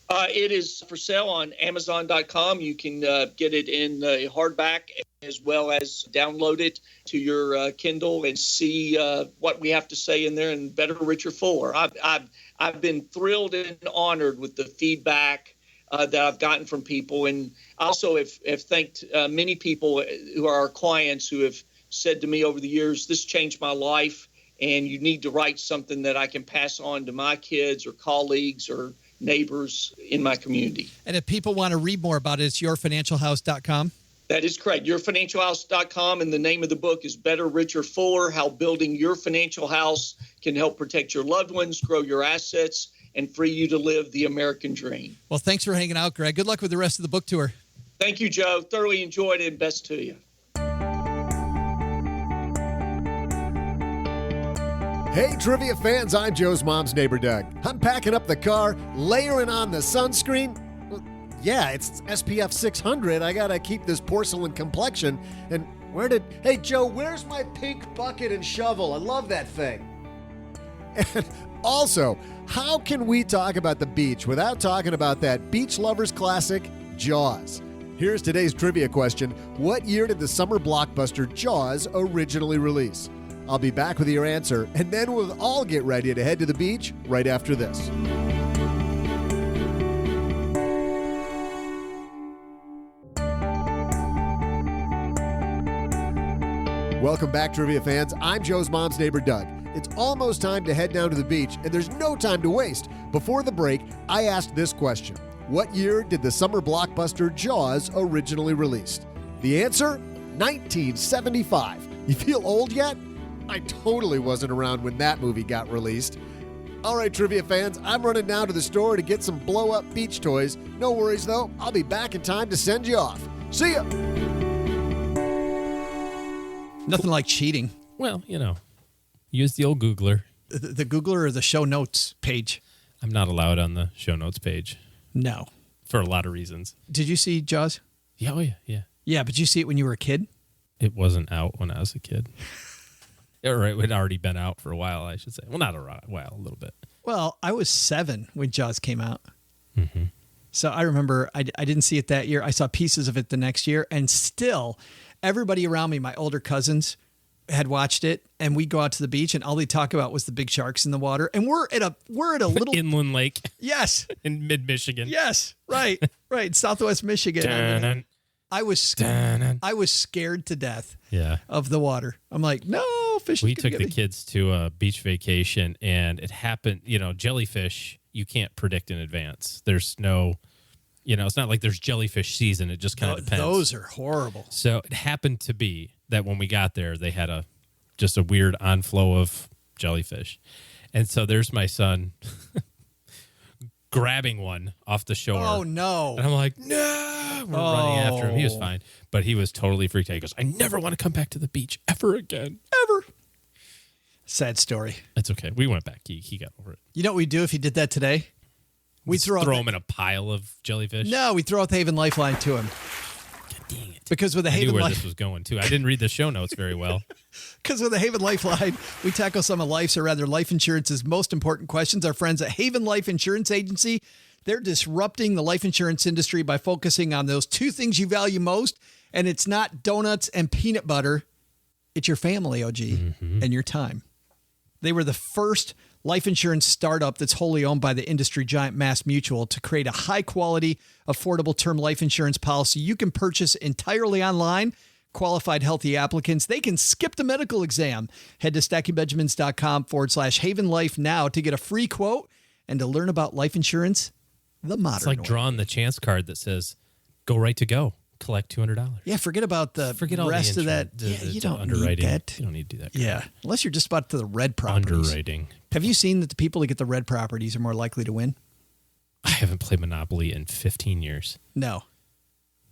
S8: It is for sale on Amazon.com. You can get it in hardback as well as download it to your Kindle and see what we have to say in there in Better, Richer, Fuller. I've been thrilled and honored with the feedback that I've gotten from people. And also have thanked many people who are our clients who have said to me over the years, this changed my life, and you need to write something that I can pass on to my kids or colleagues or neighbors in my community.
S6: And if people want to read more about it, it's yourfinancialhouse.com.
S8: That is correct. Yourfinancialhouse.com, and the name of the book is Better, Richer, Fuller, How Building Your Financial House Can Help Protect Your Loved Ones, Grow Your Assets, and Free You to Live the American Dream.
S6: Well, thanks for hanging out, Greg. Good luck with the rest of the book tour.
S8: Thank you, Joe. Thoroughly enjoyed it, and best to you.
S4: Hey, trivia fans, I'm Joe's mom's neighbor, Doug. I'm packing up the car, layering on the sunscreen. Well, yeah, it's SPF 600. I gotta keep this porcelain complexion. And hey, Joe, where's my pink bucket and shovel? I love that thing. And also, how can we talk about the beach without talking about that beach lovers classic, Jaws? Here's today's trivia question. What year did the summer blockbuster Jaws originally release? I'll be back with your answer, and then we'll all get ready to head to the beach right after this. Welcome back, trivia fans. I'm Joe's mom's neighbor, Doug. It's almost time to head down to the beach, and there's no time to waste. Before the break, I asked this question. What year did the summer blockbuster Jaws originally release? The answer? 1975. You feel old yet? I totally wasn't around when that movie got released. All right, trivia fans, I'm running down to the store to get some blow-up beach toys. No worries, though. I'll be back in time to send you off. See ya!
S6: Nothing like cheating.
S5: Well, use the old Googler.
S6: The Googler or the show notes page?
S5: I'm not allowed on the show notes page.
S6: No.
S5: For a lot of reasons.
S6: Did you see Jaws?
S5: Yeah, oh yeah.
S6: Yeah, but you see it when you were a kid?
S5: It wasn't out when I was a kid. Or it had already been out for a while, I should say. Well, not a while, a little bit.
S6: Well, I was 7 when Jaws came out.
S5: Mm-hmm.
S6: So I remember I didn't see it that year. I saw pieces of it the next year. And still, everybody around me, my older cousins, had watched it. And we'd go out to the beach, and all they talk about was the big sharks in the water. And we're at a little
S5: inland lake.
S6: Yes.
S5: In mid-Michigan.
S6: Yes. Right. Southwest Michigan. I was scared to death of the water. I'm like, no, fish.
S5: We took the kids to a beach vacation, and it happened, jellyfish, you can't predict in advance. There's no, it's not like there's jellyfish season. It just kind of depends.
S6: Those are horrible.
S5: So it happened to be that when we got there, they had just a weird onflow of jellyfish. And so there's my son grabbing one off the shore.
S6: Oh, no.
S5: And I'm like, no. We're running after him. He was fine. But he was totally freaked out. He goes, I never want to come back to the beach ever again. Ever.
S6: Sad story.
S5: That's okay. We went back. He got over it.
S6: You know what we'd do if he did that today? We'd throw
S5: him in a pile of jellyfish?
S6: No, we'd throw out the Haven Lifeline to him.
S5: God dang it.
S6: Because with the
S5: I
S6: Haven
S5: knew where this was going, too. I didn't read the show notes very well.
S6: Because with the Haven Lifeline, we tackle some of life's, or rather life insurance's most important questions. Our friends at Haven Life Insurance Agency, they're disrupting the life insurance industry by focusing on those two things you value most. And it's not donuts and peanut butter. It's your family, OG, and your time. They were the first life insurance startup that's wholly owned by the industry giant Mass Mutual to create a high-quality, affordable term life insurance policy you can purchase entirely online. Qualified healthy applicants, they can skip the medical exam. Head to stackingbenjamins.com/Haven Life now to get a free quote and to learn about life insurance the modern way.
S5: It's like drawing the chance card that says, go right to go. Collect $200.
S6: Yeah, forget all rest of that. You don't
S5: underwriting.
S6: need that.
S5: You don't need to do that.
S6: Yeah, unless you're just about to the red properties.
S5: Underwriting.
S6: Have you seen that the people who get the red properties are more likely to win?
S5: I haven't played Monopoly in 15 years.
S6: No.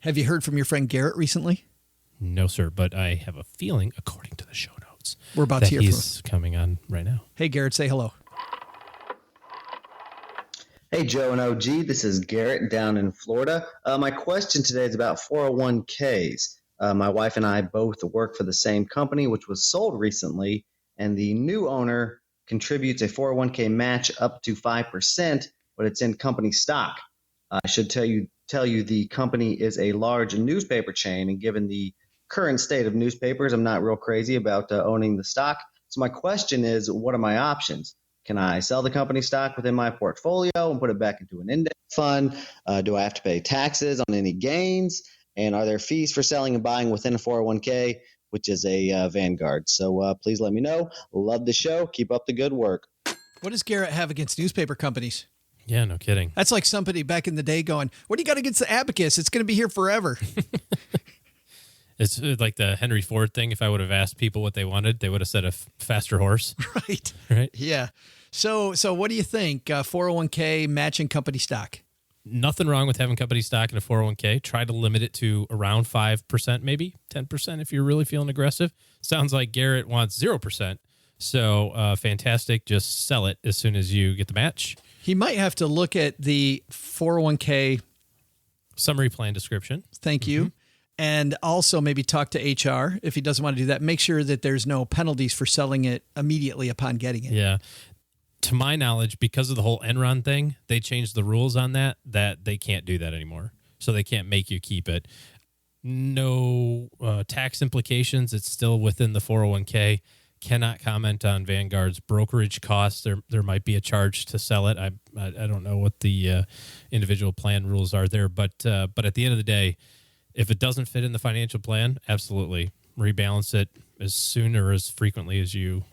S6: Have you heard from your friend Garrett recently?
S5: No, sir, but I have a feeling, according to the show notes,
S6: we're about to hear from him.
S5: He's coming on right now.
S6: Hey, Garrett, say hello.
S9: Hey, Joe and OG. This is Garrett down in Florida. My question today is about 401ks. My wife and I both work for the same company, which was sold recently, and the new owner contributes a 401k match up to 5%, but it's in company stock. I should tell you the company is a large newspaper chain, and given the current state of newspapers. I'm not real crazy about owning the stock. So my question is, what are my options? Can I sell the company stock within my portfolio and put it back into an index fund? Do I have to pay taxes on any gains? And are there fees for selling and buying within a 401k, which is a Vanguard? So please let me know. Love the show. Keep up the good work.
S6: What does Garrett have against newspaper companies?
S5: Yeah, no kidding.
S6: That's like somebody back in the day going, what do you got against the Abacus? It's going to be here forever.
S5: It's like the Henry Ford thing. If I would have asked people what they wanted, they would have said a faster horse.
S6: Right.
S5: Right.
S6: Yeah. So what do you think? 401k matching company stock?
S5: Nothing wrong with having company stock in a 401k. Try to limit it to around 5%, maybe 10% if you're really feeling aggressive. Sounds like Garrett wants 0%. So fantastic. Just sell it as soon as you get the match.
S6: He might have to look at the 401k
S5: summary plan description.
S6: Thank you. And also maybe talk to HR if he doesn't want to do that. Make sure that there's no penalties for selling it immediately upon getting it.
S5: Yeah. To my knowledge, because of the whole Enron thing, they changed the rules on that they can't do that anymore. So they can't make you keep it. No tax implications. It's still within the 401k. Cannot comment on Vanguard's brokerage costs. There might be a charge to sell it. I don't know what the individual plan rules are there, but at the end of the day, if it doesn't fit in the financial plan, absolutely rebalance it as soon or as frequently as you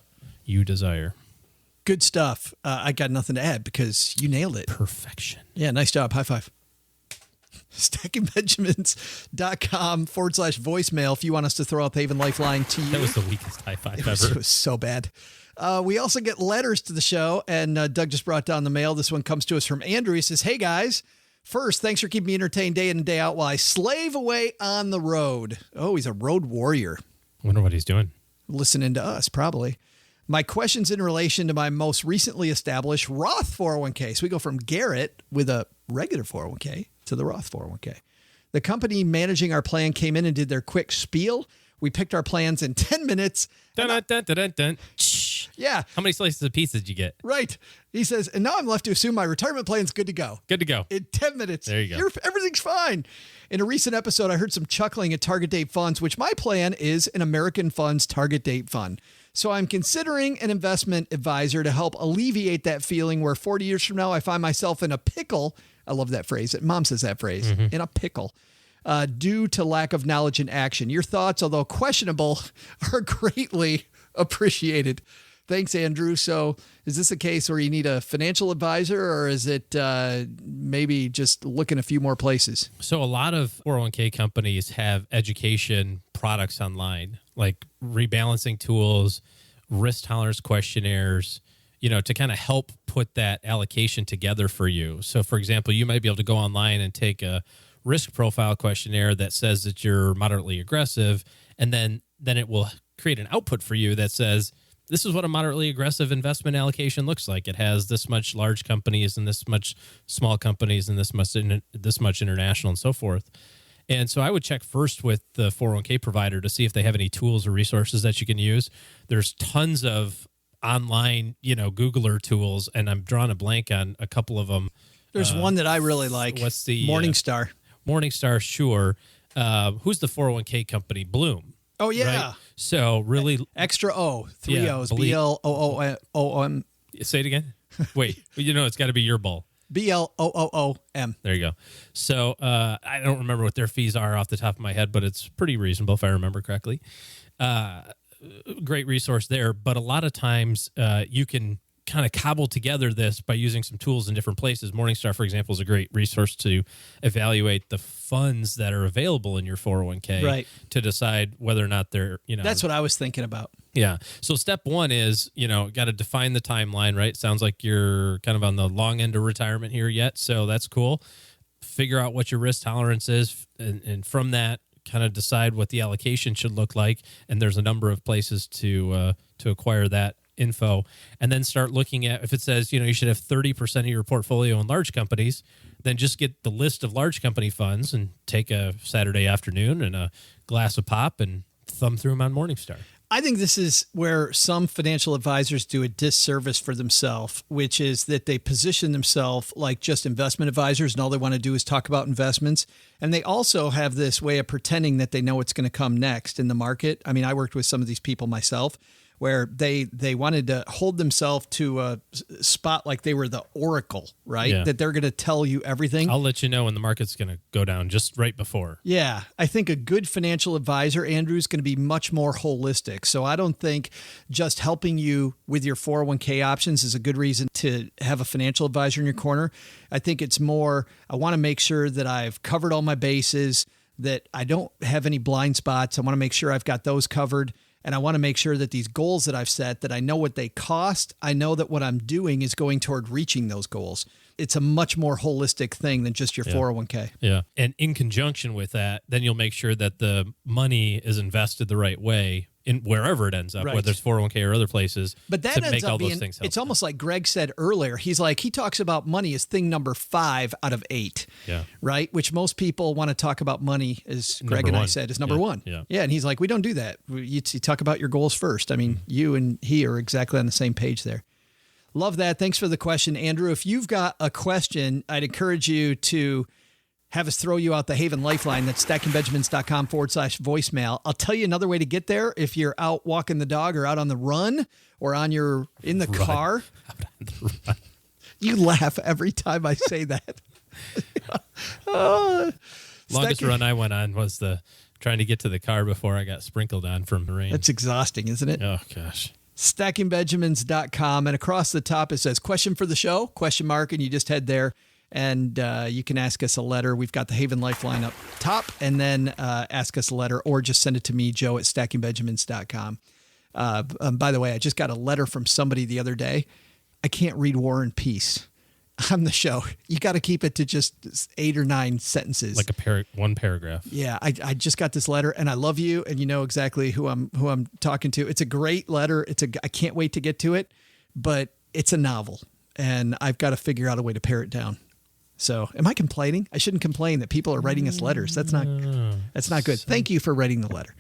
S5: desire.
S6: Good stuff. I got nothing to add because you nailed it.
S5: Perfection.
S6: Yeah, nice job. High five. StackingBenjamins.com/voicemail if you want us to throw up Haven Lifeline to you.
S5: That was the weakest high five ever.
S6: It was so bad. We also get letters to the show, and Doug just brought down the mail. This one comes to us from Andrew. He says, hey, guys. First, thanks for keeping me entertained day in and day out while I slave away on the road. Oh, he's a road warrior.
S5: Wonder what he's doing.
S6: Listening to us, probably. My question's in relation to my most recently established Roth 401k. So we go from Garrett with a regular 401k to the Roth 401k. The company managing our plan came in and did their quick spiel. We picked our plans in 10 minutes.
S5: Dun, dun, dun, dun, dun, dun.
S6: Yeah.
S5: How many slices of pizza did you get?
S6: Right. He says, and now I'm left to assume my retirement plan's good to go.
S5: Good to go.
S6: In 10 minutes.
S5: There you go.
S6: Everything's fine. In a recent episode, I heard some chuckling at target date funds, which my plan is an American Funds target date fund. So I'm considering an investment advisor to help alleviate that feeling where 40 years from now, I find myself in a pickle. I love that phrase. Mom says that phrase, in a pickle, due to lack of knowledge and action. Your thoughts, although questionable, are greatly appreciated. Thanks, Andrew. So is this a case where you need a financial advisor, or is it maybe just looking a few more places?
S5: So a lot of 401k companies have education products online, like rebalancing tools, risk tolerance questionnaires, to kind of help put that allocation together for you. So, for example, you might be able to go online and take a risk profile questionnaire that says that you're moderately aggressive, and then it will create an output for you that says, this is what a moderately aggressive investment allocation looks like. It has this much large companies and this much small companies and this much international and so forth. And so I would check first with the 401k provider to see if they have any tools or resources that you can use. There's tons of online, Googler tools, and I'm drawing a blank on a couple of them.
S6: There's one that I really like.
S5: What's the
S6: Morningstar?
S5: Morningstar, sure. Who's the 401k company? Bloom.
S6: Oh, yeah.
S5: Right? So really...
S6: Extra O, 3
S5: Yeah,
S6: O's, B-L-O-O-M.
S5: Say it again? Wait, it's got to be your bull.
S6: B-L-O-O-O-M.
S5: There you go. So I don't remember what their fees are off the top of my head, but it's pretty reasonable if I remember correctly. Great resource there. But a lot of times you can kind of cobble together this by using some tools in different places. Morningstar, for example, is a great resource to evaluate the funds that are available in your 401k,
S6: right,
S5: to decide whether or not they're,
S6: That's what I was thinking about.
S5: Yeah. So step one is, got to define the timeline, right? Sounds like you're kind of on the long end of retirement here yet. So that's cool. Figure out what your risk tolerance is. And from that, kind of decide what the allocation should look like. And there's a number of places to acquire that info, and then start looking at, if it says, you should have 30% of your portfolio in large companies, then just get the list of large company funds and take a Saturday afternoon and a glass of pop and thumb through them on Morningstar.
S6: I think this is where some financial advisors do a disservice for themselves, which is that they position themselves like just investment advisors and all they want to do is talk about investments. And they also have this way of pretending that they know what's going to come next in the market. I mean, I worked with some of these people myself where they wanted to hold themselves to a spot like they were the oracle, right?
S5: Yeah.
S6: That they're going to tell you everything.
S5: I'll let you know when the market's going to go down just right before.
S6: Yeah, I think a good financial advisor, Andrew, is going to be much more holistic. So I don't think just helping you with your 401k options is a good reason to have a financial advisor in your corner. I think it's more, I want to make sure that I've covered all my bases, that I don't have any blind spots. I want to make sure I've got those covered. And I want to make sure that these goals that I've set, that I know what they cost. I know that what I'm doing is going toward reaching those goals. It's a much more holistic thing than just your 401k.
S5: Yeah. And in conjunction with that, then you'll make sure that the money is invested the right way in wherever it ends up,
S6: Right.
S5: whether it's 401k or other places,
S6: But that
S5: to
S6: ends
S5: make
S6: up
S5: all
S6: being,
S5: those things help.
S6: it's almost like Greg said earlier. He's like, he talks about money as thing number 5 out of 8.
S5: Yeah.
S6: Right? Which most people want to talk about money, as Greg
S5: Number
S6: and I
S5: one.
S6: said, is number
S5: Yeah.
S6: 1.
S5: Yeah.
S6: Yeah. And he's like, we don't do that. You talk about your goals first. I mean, you and he are exactly on the same page there. Love that. Thanks for the question, Andrew. If you've got a question, I'd encourage you to have us throw you out the Haven Lifeline. That's stackingbenjamins.com/voicemail. I'll tell you another way to get there. If you're out walking the dog or out on the run or in the car. You laugh every time I say that.
S5: Longest run I went on was trying to get to the car before I got sprinkled on from the rain.
S6: That's exhausting, isn't it?
S5: Oh, gosh.
S6: stackingbenjamins.com, and across the top it says question for the show, ? And you just head there and you can ask us a letter. We've got the Haven Lifeline up top, and then ask us a letter or just send it to me, Joe at stackingbenjamins.com. By the way, I just got a letter from somebody the other day. I can't read War and Peace on the show. You got to keep it to just 8 or 9 sentences.
S5: Like one paragraph.
S6: Yeah, I just got this letter, and I love you, and you know exactly who I'm talking to. It's a great letter. I can't wait to get to it, but it's a novel, and I've got to figure out a way to pare it down. So, am I complaining? I shouldn't complain that people are writing us letters. That's not good. Thank you for writing the letter.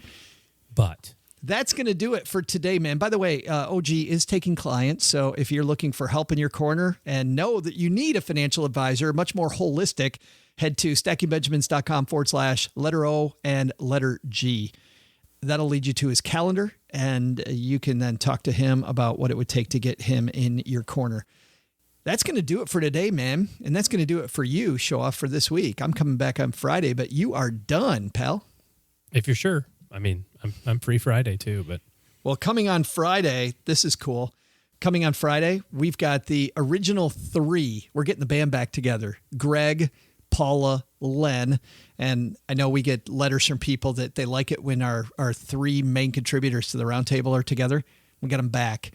S5: But
S6: that's going to do it for today, man. By the way, OG is taking clients. So if you're looking for help in your corner and know that you need a financial advisor, much more holistic, head to stackingbenjamins.com/letter O and letter G. That'll lead you to his calendar, and you can then talk to him about what it would take to get him in your corner. That's going to do it for today, man. And that's going to do it for you, Show Off, for this week. I'm coming back on Friday, but you are done, pal.
S5: if you're sure. I mean, I'm free Friday too, but.
S6: Well, coming on Friday, this is cool. Coming on Friday, we've got the original 3. We're getting the band back together. Greg, Paula, Len. And I know we get letters from people that they like it when our 3 main contributors to the roundtable are together. We get them back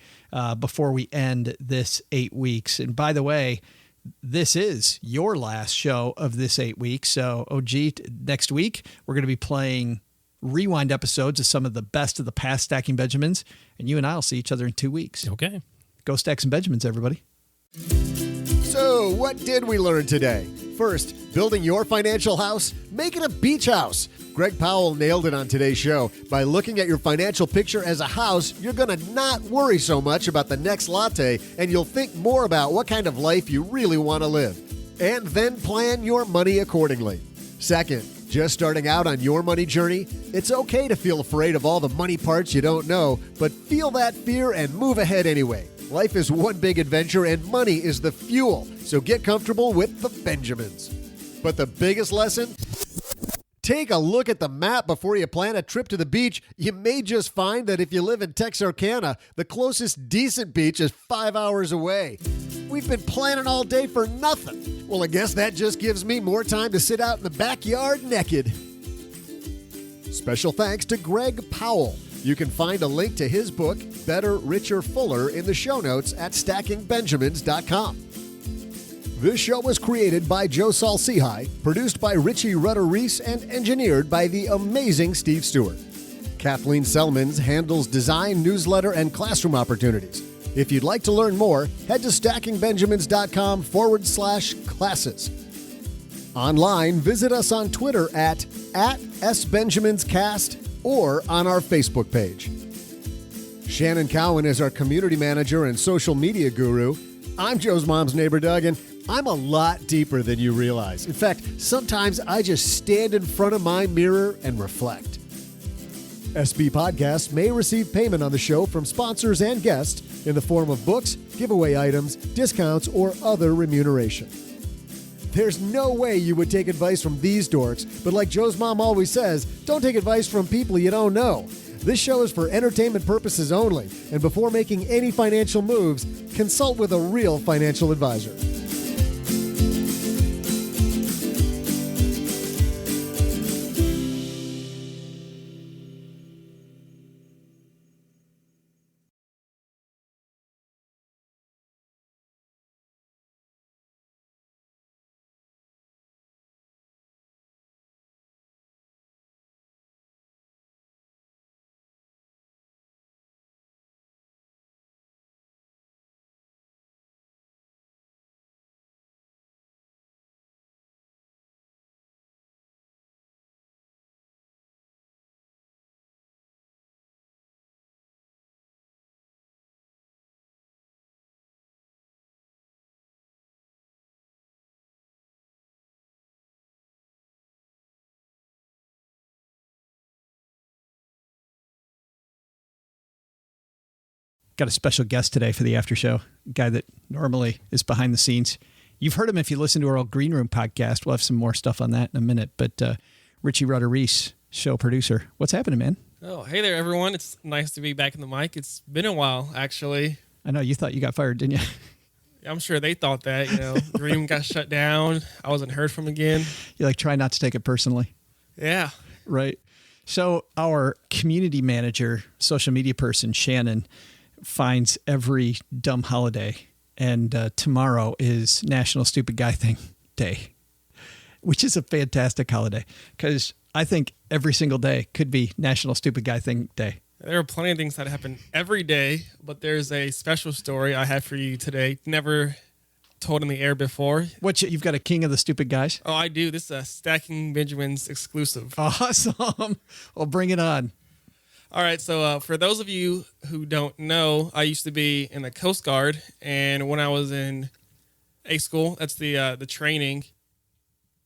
S6: before we end this 8 weeks. And by the way, this is your last show of this 8 weeks. So, OG, next week, we're going to be playing rewind episodes of some of the best of the past Stacking Benjamins. And you and I will see each other in 2 weeks.
S5: Okay.
S6: Go Stack some Benjamins, everybody.
S4: So, what did we learn today? First, building your financial house? Make it a beach house. Greg Powell nailed it on today's show. By looking at your financial picture as a house, you're going to not worry so much about the next latte, and you'll think more about what kind of life you really want to live. And then plan your money accordingly. Second, just starting out on your money journey? It's okay to feel afraid of all the money parts you don't know, but feel that fear and move ahead anyway. Life is one big adventure, and money is the fuel. So get comfortable with the Benjamins. But the biggest lesson? Take a look at the map before you plan a trip to the beach. You may just find that if you live in Texarkana, the closest decent beach is 5 hours away. We've been planning all day for nothing. Well, I guess that just gives me more time to sit out in the backyard naked. Special thanks to Greg Powell. You can find a link to his book, Better, Richer, Fuller, in the show notes at stackingbenjamins.com. This show was created by Joe Saul-Sehy, produced by Richie Rutter-Reese, and engineered by the amazing Steve Stewart. Kathleen Selmans handles design, newsletter, and classroom opportunities. If you'd like to learn more, head to stackingbenjamins.com/classes. Online, visit us on Twitter at SBenjaminsCast or on our Facebook page. Shannon Cowan is our community manager and social media guru. I'm Joe's mom's neighbor, Doug, and I'm a lot deeper than you realize. In fact, sometimes I just stand in front of my mirror and reflect. SB Podcasts may receive payment on the show from sponsors and guests in the form of books, giveaway items, discounts, or other remuneration. There's no way you would take advice from these dorks, but like Joe's mom always says, don't take advice from people you don't know. This show is for entertainment purposes only, and before making any financial moves, consult with a real financial advisor.
S6: Got a special guest today for the after show, a guy that normally is behind the scenes. You've heard him if you listen to our old Green Room podcast. We'll have some more stuff on that in a minute. But Richie Rutter-Reese, show producer. What's happening, man?
S10: Oh, hey there, everyone. It's nice to be back in the mic. It's been a while, actually.
S6: I know you thought you got fired, didn't you?
S10: I'm sure they thought that, Green Room got shut down. I wasn't heard from again.
S6: You try not to take it personally.
S10: Yeah.
S6: Right. So our community manager, social media person, Shannon, finds every dumb holiday, and tomorrow is National Stupid Guy Thing Day, which is a fantastic holiday because I think every single day could be National Stupid Guy Thing Day.
S10: There are plenty of things that happen every day, but there's a special story I have for you today, never told in the air before.
S6: What, you've got a king of the stupid guys?
S10: Oh, I do. This is a Stacking Benjamins exclusive.
S6: Awesome. Well, bring it on.
S10: All right, so for those of you who don't know, I used to be in the Coast Guard, and when I was in A school, that's the training,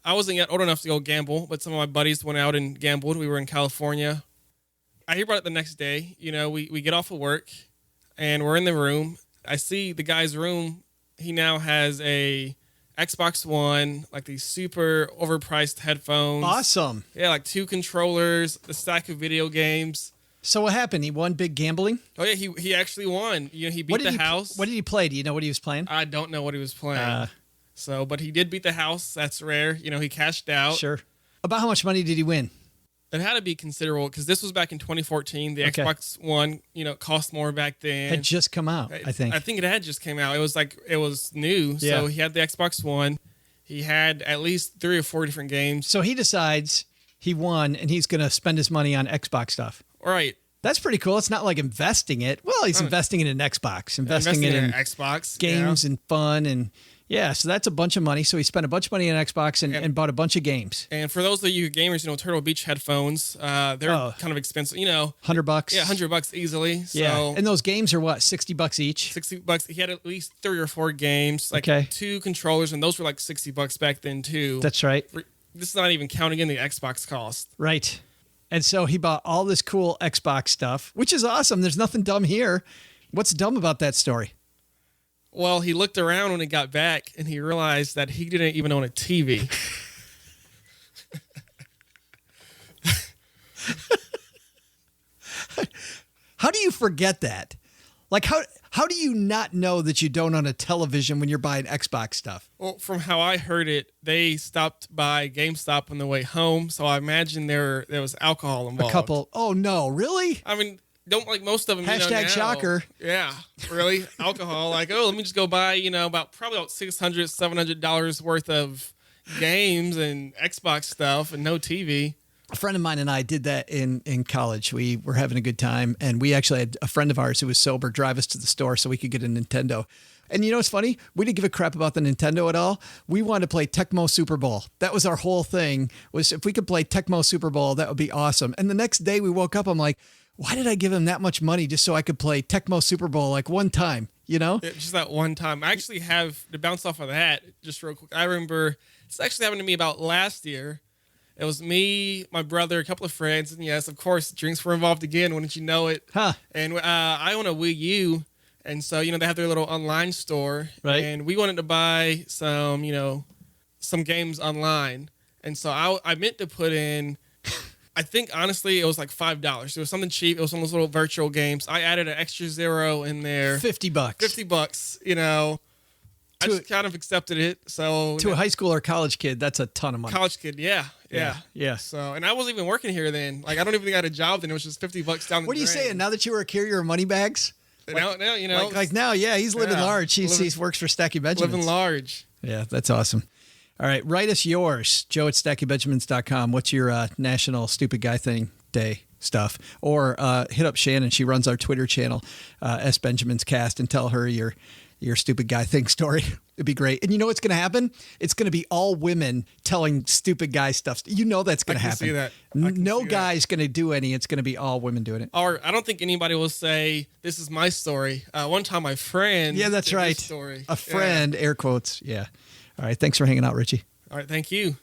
S10: I wasn't yet old enough to go gamble, but some of my buddies went out and gambled. We were in California. I hear about it the next day. We get off of work, and we're in the room. I see the guy's room. He now has a Xbox One, like these super overpriced headphones.
S6: Awesome.
S10: Yeah, like 2 controllers, a stack of video games.
S6: So what happened? He won big gambling?
S10: Oh, yeah, he actually won. He beat the house.
S6: What did he play? Do you know what he was playing?
S10: I don't know what he was playing. But he did beat the house. That's rare. He cashed out.
S6: Sure. About how much money did he win?
S10: It had to be considerable because this was back in 2014. The Xbox One, cost more back then.
S6: Had just come out, I think.
S10: I think it had just came out. It was new. Yeah. So he had the Xbox One. He had at least 3 or 4 different games.
S6: So he decides he won and he's going to spend his money on Xbox stuff.
S10: Right.
S6: That's pretty cool. It's not like investing it. Well, he's investing it in Xbox, investing it in
S10: Xbox
S6: games and fun. And yeah, so that's a bunch of money. So he spent a bunch of money on Xbox and bought a bunch of games.
S10: And for those of you gamers, Turtle Beach headphones, they're kind of expensive,
S6: $100.
S10: Yeah, $100 easily. So,
S6: yeah. And those games are what, $60 each?
S10: $60. He had at least 3 or 4 games, like 2 controllers, and those were like $60 back then too.
S6: That's right.
S10: This is not even counting in the Xbox cost.
S6: Right. And so he bought all this cool Xbox stuff, which is awesome. There's nothing dumb here. What's dumb about that story?
S10: Well, he looked around when he got back and he realized that he didn't even own a TV.
S6: How do you forget that? Like, how do you not know that you don't own a television when you're buying Xbox stuff?
S10: Well, from how I heard it, they stopped by GameStop on the way home, so I imagine there was alcohol involved.
S6: A couple. Oh, no. Really?
S10: I mean, don't like most of them.
S6: Hashtag shocker.
S10: Yeah, really? Alcohol. Like, let me just go buy, probably about $600, $700 worth of games and Xbox stuff and no TV.
S6: A friend of mine and I did that in college. We were having a good time, and we actually had a friend of ours who was sober drive us to the store so we could get a Nintendo. And what's funny? We didn't give a crap about the Nintendo at all. We wanted to play Tecmo Super Bowl. That was our whole thing, was if we could play Tecmo Super Bowl, that would be awesome. And the next day we woke up, I'm like, why did I give him that much money just so I could play Tecmo Super Bowl like one time? You know?
S10: Yeah, just that one time. I actually have, to bounce off of that, just real quick, I remember, this actually happened to me about last year. It was me, my brother, a couple of friends, and yes, of course, drinks were involved again, wouldn't you know it?
S6: Huh.
S10: And I own a Wii U, and so, they have their little online store,
S6: Right.
S10: and we wanted to buy some, some games online. And so I meant to put in, I think, honestly, it was like $5. It was something cheap. It was one of those little virtual games. I added an extra zero in there.
S6: $50.
S10: $50, I just kind of accepted it. So
S6: To a high school or college kid, that's a ton of money.
S10: college kid, yeah.
S6: So,
S10: and I wasn't even working here then. Like, I don't even think I had a job then. It was just $50 down the
S6: what are you
S10: drain.
S6: saying? Now that you were a carrier of money bags?
S10: Now,
S6: Like now, yeah, he's living
S10: Yeah.
S6: large. He works for Stacking Benjamins.
S10: living large.
S6: Yeah, that's awesome. All right, write us yours, Joe at stackingbenjamins.com. What's your National Stupid Guy Thing Day stuff? Or hit up Shannon. She runs our Twitter channel, S Benjamin's Cast, and tell her your stupid guy thing story. It'd be great. And you know what's going to happen? It's going to be all women telling stupid guy stuff. You know that's going to happen.
S10: See that.
S6: No guy's going to do any. It's going to be all women doing it.
S10: Or I don't think anybody will say, this is my story. One time my friend.
S6: Yeah, that's
S10: did
S6: right.
S10: this story.
S6: A friend, air quotes. Yeah. All right. Thanks for hanging out, Richie.
S10: All right. Thank you.